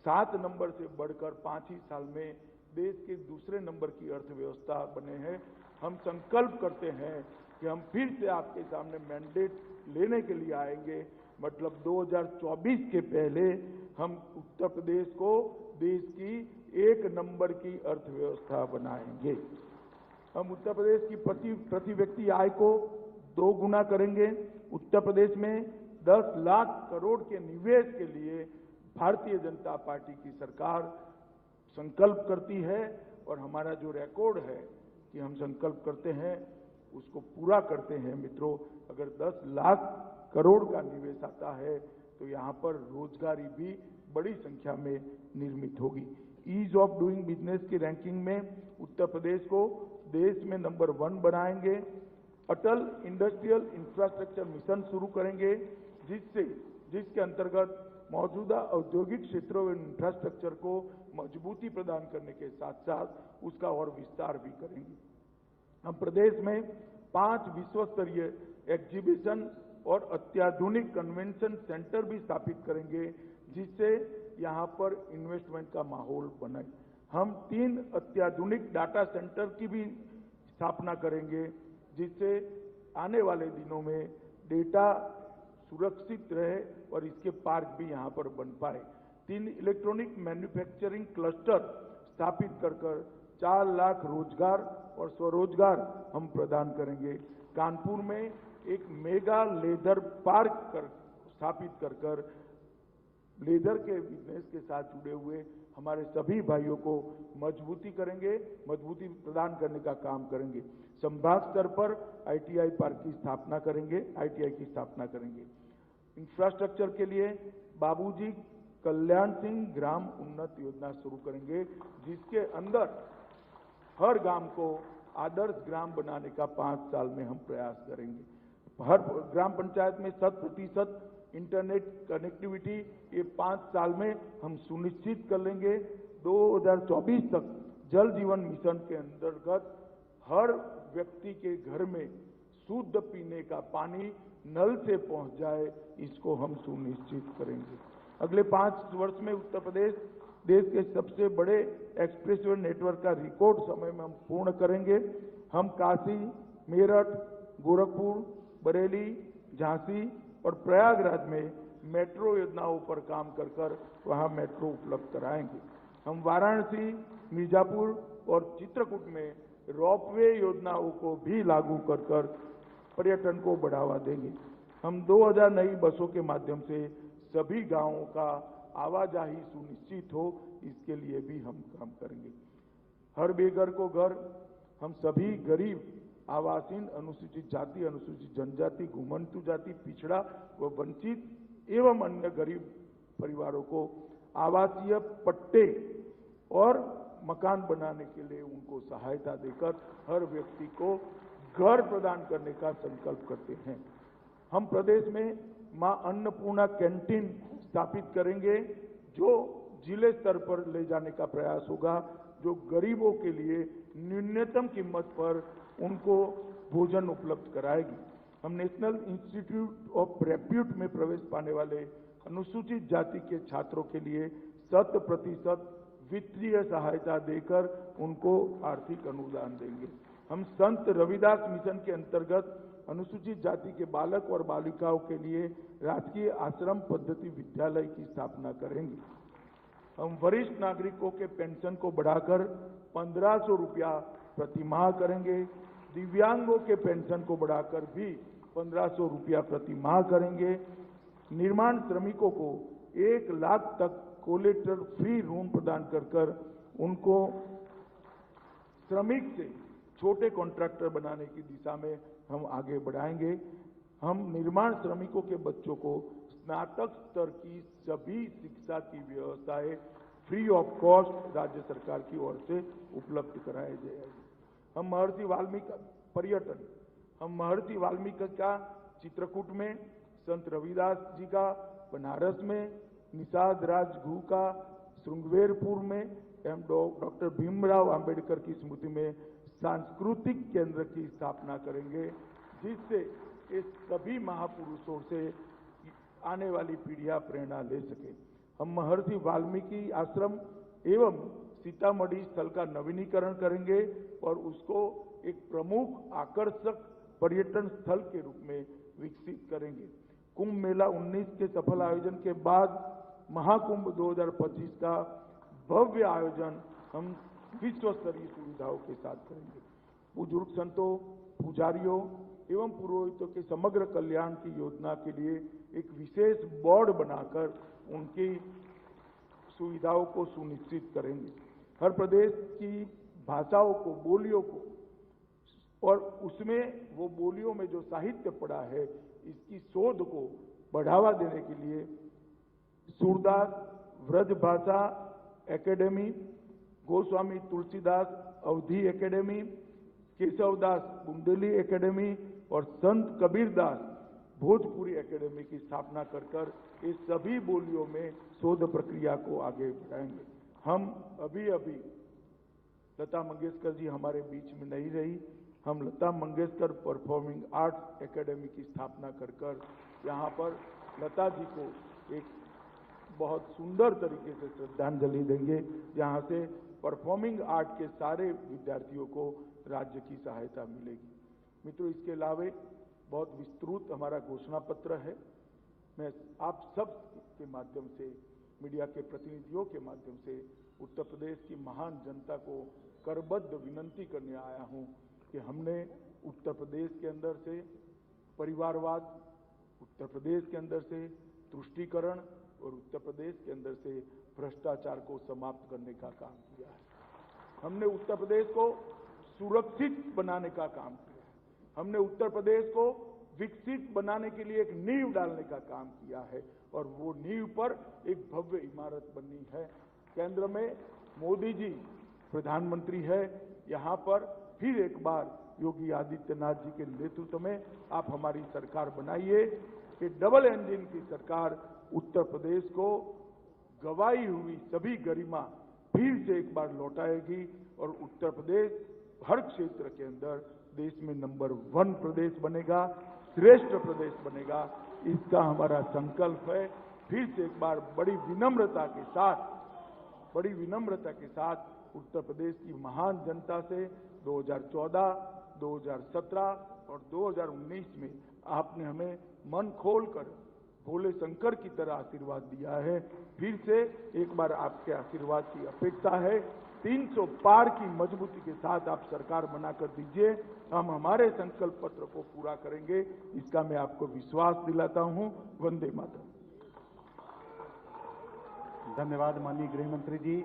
Speaker 9: 7 नंबर से बढ़कर 5 ही साल में देश के दूसरे नंबर की अर्थव्यवस्था बने हैं। हम संकल्प करते हैं कि हम फिर से आपके सामने मैंडेट लेने के लिए आएंगे। मतलब 2024 के पहले हम उत्तर प्रदेश को देश की 1 नंबर की अर्थव्यवस्था बनाएंगे। हम उत्तर प्रदेश की प्रति व्यक्ति आय को 2 गुना करेंगे। उत्तर प्रदेश में 10 लाख करोड़ के निवेश के लिए भारतीय जनता पार्टी की सरकार संकल्प करती है और हमारा जो रिकॉर्ड है कि हम संकल्प करते हैं उसको पूरा करते हैं। मित्रों, अगर 10 लाख करोड़ का निवेश आता है तो यहाँ पर रोजगारी भी बड़ी संख्या में निर्मित होगी। ईज ऑफ डूइंग बिजनेस की रैंकिंग में उत्तर प्रदेश को देश में नंबर 1 बनाएंगे। अटल इंडस्ट्रियल इंफ्रास्ट्रक्चर मिशन शुरू करेंगे, जिसके अंतर्गत मौजूदा औद्योगिक क्षेत्रों में इंफ्रास्ट्रक्चर को मजबूती प्रदान करने के साथ साथ उसका और विस्तार भी करेंगे। हम प्रदेश में 5 विश्व स्तरीय एग्जीबिशन और अत्याधुनिक कन्वेंशन सेंटर भी स्थापित करेंगे, जिससे यहाँ पर इन्वेस्टमेंट का माहौल बने। हम 3 अत्याधुनिक डाटा सेंटर की भी स्थापना करेंगे, जिससे आने वाले दिनों में डेटा सुरक्षित रहे और इसके पार्क भी यहाँ पर बन पाए। 3 इलेक्ट्रॉनिक मैन्युफैक्चरिंग क्लस्टर स्थापित कर 4 लाख रोजगार और स्वरोजगार हम प्रदान करेंगे। कानपुर में एक मेगा लेदर पार्क स्थापित कर लेदर के बिजनेस के साथ जुड़े हुए हमारे सभी भाइयों को मजबूती प्रदान करने का काम करेंगे। संभाग स्तर पर ITI पार्क की स्थापना करेंगे, ITI की स्थापना करेंगे। इंफ्रास्ट्रक्चर के लिए बाबूजी कल्याण सिंह ग्राम उन्नत योजना शुरू करेंगे, जिसके अंदर हर गांव को आदर्श ग्राम बनाने का 5 साल में हम प्रयास करेंगे। हर ग्राम पंचायत में 100% इंटरनेट कनेक्टिविटी ये 5 साल में हम सुनिश्चित कर लेंगे। 2024 तक जल जीवन मिशन के अंतर्गत हर व्यक्ति के घर में शुद्ध पीने का पानी नल से पहुंच जाए, इसको हम सुनिश्चित करेंगे। अगले 5 वर्ष में उत्तर प्रदेश देश के सबसे बड़े एक्सप्रेसवे नेटवर्क का रिकॉर्ड समय में हम पूर्ण करेंगे। हम काशी, मेरठ, गोरखपुर, बरेली, झांसी और प्रयागराज में मेट्रो योजनाओं पर काम कर वहां मेट्रो उपलब्ध कराएंगे। हम वाराणसी, मिर्जापुर और चित्रकूट में रोपवे योजनाओं को भी लागू कर पर्यटन को बढ़ावा देंगे। हम 2000 नई बसों के माध्यम से सभी गांवों का आवाजाही सुनिश्चित हो, इसके लिए भी हम काम करेंगे। हर बेघर को घर, हम सभी गरीब, आवासीन, अनुसूचित जाति, अनुसूचित जनजाति, घुमंतु जाति, पिछड़ा व वंचित एवं अन्य गरीब परिवारों को आवासीय पट्टे और मकान बनाने के लिए उनको सहायता देकर हर व्यक्ति को घर प्रदान करने का संकल्प करते हैं। हम प्रदेश में मां अन्नपूर्णा कैंटीन स्थापित करेंगे, जो जिले स्तर पर ले जाने का प्रयास होगा, जो गरीबों के लिए न्यूनतम कीमत पर उनको भोजन उपलब्ध कराएगी। हम नेशनल इंस्टीट्यूट ऑफ रेप्यूट में प्रवेश पाने वाले अनुसूचित जाति के छात्रों के लिए 100% वित्तीय सहायता देकर उनको आर्थिक अनुदान देंगे। हम संत रविदास मिशन के अंतर्गत अनुसूचित जाति के बालक और बालिकाओं के लिए राजकीय आश्रम पद्धति विद्यालय की स्थापना करेंगे। हम वरिष्ठ नागरिकों के पेंशन को बढ़ाकर 1500 रुपया प्रति माह करेंगे। दिव्यांगों के पेंशन को बढ़ाकर भी 1500 रुपया प्रति माह करेंगे। निर्माण श्रमिकों को 1 लाख तक कोलेटरल फ्री ऋण प्रदान कर उनको श्रमिक से छोटे कॉन्ट्रैक्टर बनाने की दिशा में हम आगे बढ़ाएंगे। हम निर्माण श्रमिकों के बच्चों को स्नातक स्तर की सभी शिक्षा की व्यवस्थाएं फ्री ऑफ कॉस्ट राज्य सरकार की ओर से उपलब्ध कराए जाएंगे। हम महर्षि वाल्मीकि पर्यटन, हम महर्षि वाल्मीकि का चित्रकूट में, संत रविदास जी का बनारस में, निषाद राज घू का श्रृंगवेरपुर में एवं डॉक्टर भीमराव अंबेडकर की स्मृति में सांस्कृतिक केंद्र की स्थापना करेंगे, जिससे इस सभी महापुरुषों से आने वाली पीढ़ियां प्रेरणा ले सके। हम महर्षि वाल्मीकि आश्रम एवं सीतामढ़ी स्थल का नवीनीकरण करेंगे और उसको एक प्रमुख आकर्षक पर्यटन स्थल के रूप में विकसित करेंगे। कुंभ मेला 19 के सफल आयोजन के बाद महाकुंभ 2025 का भव्य आयोजन हम विश्व स्तरीय सुविधाओं के साथ करेंगे। बुजुर्ग संतों, पुजारियों एवं पुरोहितों के समग्र कल्याण की योजना के लिए एक विशेष बोर्ड बनाकर उनकी सुविधाओं को सुनिश्चित करेंगे। हर प्रदेश की भाषाओं को, बोलियों को और उसमें वो बोलियों में जो साहित्य पड़ा है, इसकी शोध को बढ़ावा देने के लिए सूरदास व्रज भाषा एकेडमी, गोस्वामी तुलसीदास अवधी एकेडमी, केशवदास बुंदेली एकेडमी और संत कबीरदास भोजपुरी एकेडमी की स्थापना कर इस सभी बोलियों में शोध प्रक्रिया को आगे बढ़ाएंगे। हम अभी लता मंगेशकर जी हमारे बीच में नहीं रही, हम Lata Mangeshkar performing arts academy की स्थापना कर यहाँ पर लता जी को एक बहुत सुंदर तरीके से श्रद्धांजलि देंगे, जहाँ से परफॉर्मिंग आर्ट के सारे विद्यार्थियों को राज्य की सहायता मिलेगी। मित्रों, इसके अलावा बहुत विस्तृत हमारा घोषणा पत्र है। मैं आप सब के माध्यम से, मीडिया के प्रतिनिधियों के माध्यम से उत्तर प्रदेश की महान जनता को करबद्ध विनंती करने आया हूं कि हमने उत्तर प्रदेश के अंदर से परिवारवाद, उत्तर प्रदेश के अंदर से तुष्टीकरण और उत्तर प्रदेश के अंदर से भ्रष्टाचार को समाप्त करने का काम किया है। हमने उत्तर प्रदेश को सुरक्षित बनाने का काम किया है। हमने उत्तर प्रदेश को विकसित बनाने के लिए एक नींव डालने का काम किया है और वो नींव पर एक भव्य इमारत बननी है। केंद्र में मोदी जी प्रधानमंत्री है, यहाँ पर फिर एक बार योगी आदित्यनाथ जी के नेतृत्व में आप हमारी सरकार बनाइए कि डबल इंजन की सरकार उत्तर प्रदेश को गंवाई हुई सभी गरिमा फिर से एक बार लौटाएगी और उत्तर प्रदेश हर क्षेत्र के अंदर देश में नंबर 1 प्रदेश बनेगा, श्रेष्ठ प्रदेश बनेगा। इसका हमारा संकल्प है। फिर से एक बार बड़ी विनम्रता के साथ उत्तर प्रदेश की महान जनता से 2014, 2017 और 2019 में आपने हमें मन खोलकर भोले शंकर की तरह आशीर्वाद दिया है। फिर से एक बार आपके आशीर्वाद की अपेक्षा है। 300 पार की मजबूती के साथ आप सरकार बनाकर दीजिए, हम हमारे संकल्प पत्र को पूरा करेंगे, इसका मैं आपको विश्वास दिलाता हूं। वंदे मातरम।
Speaker 1: धन्यवाद माननीय गृह मंत्री जी।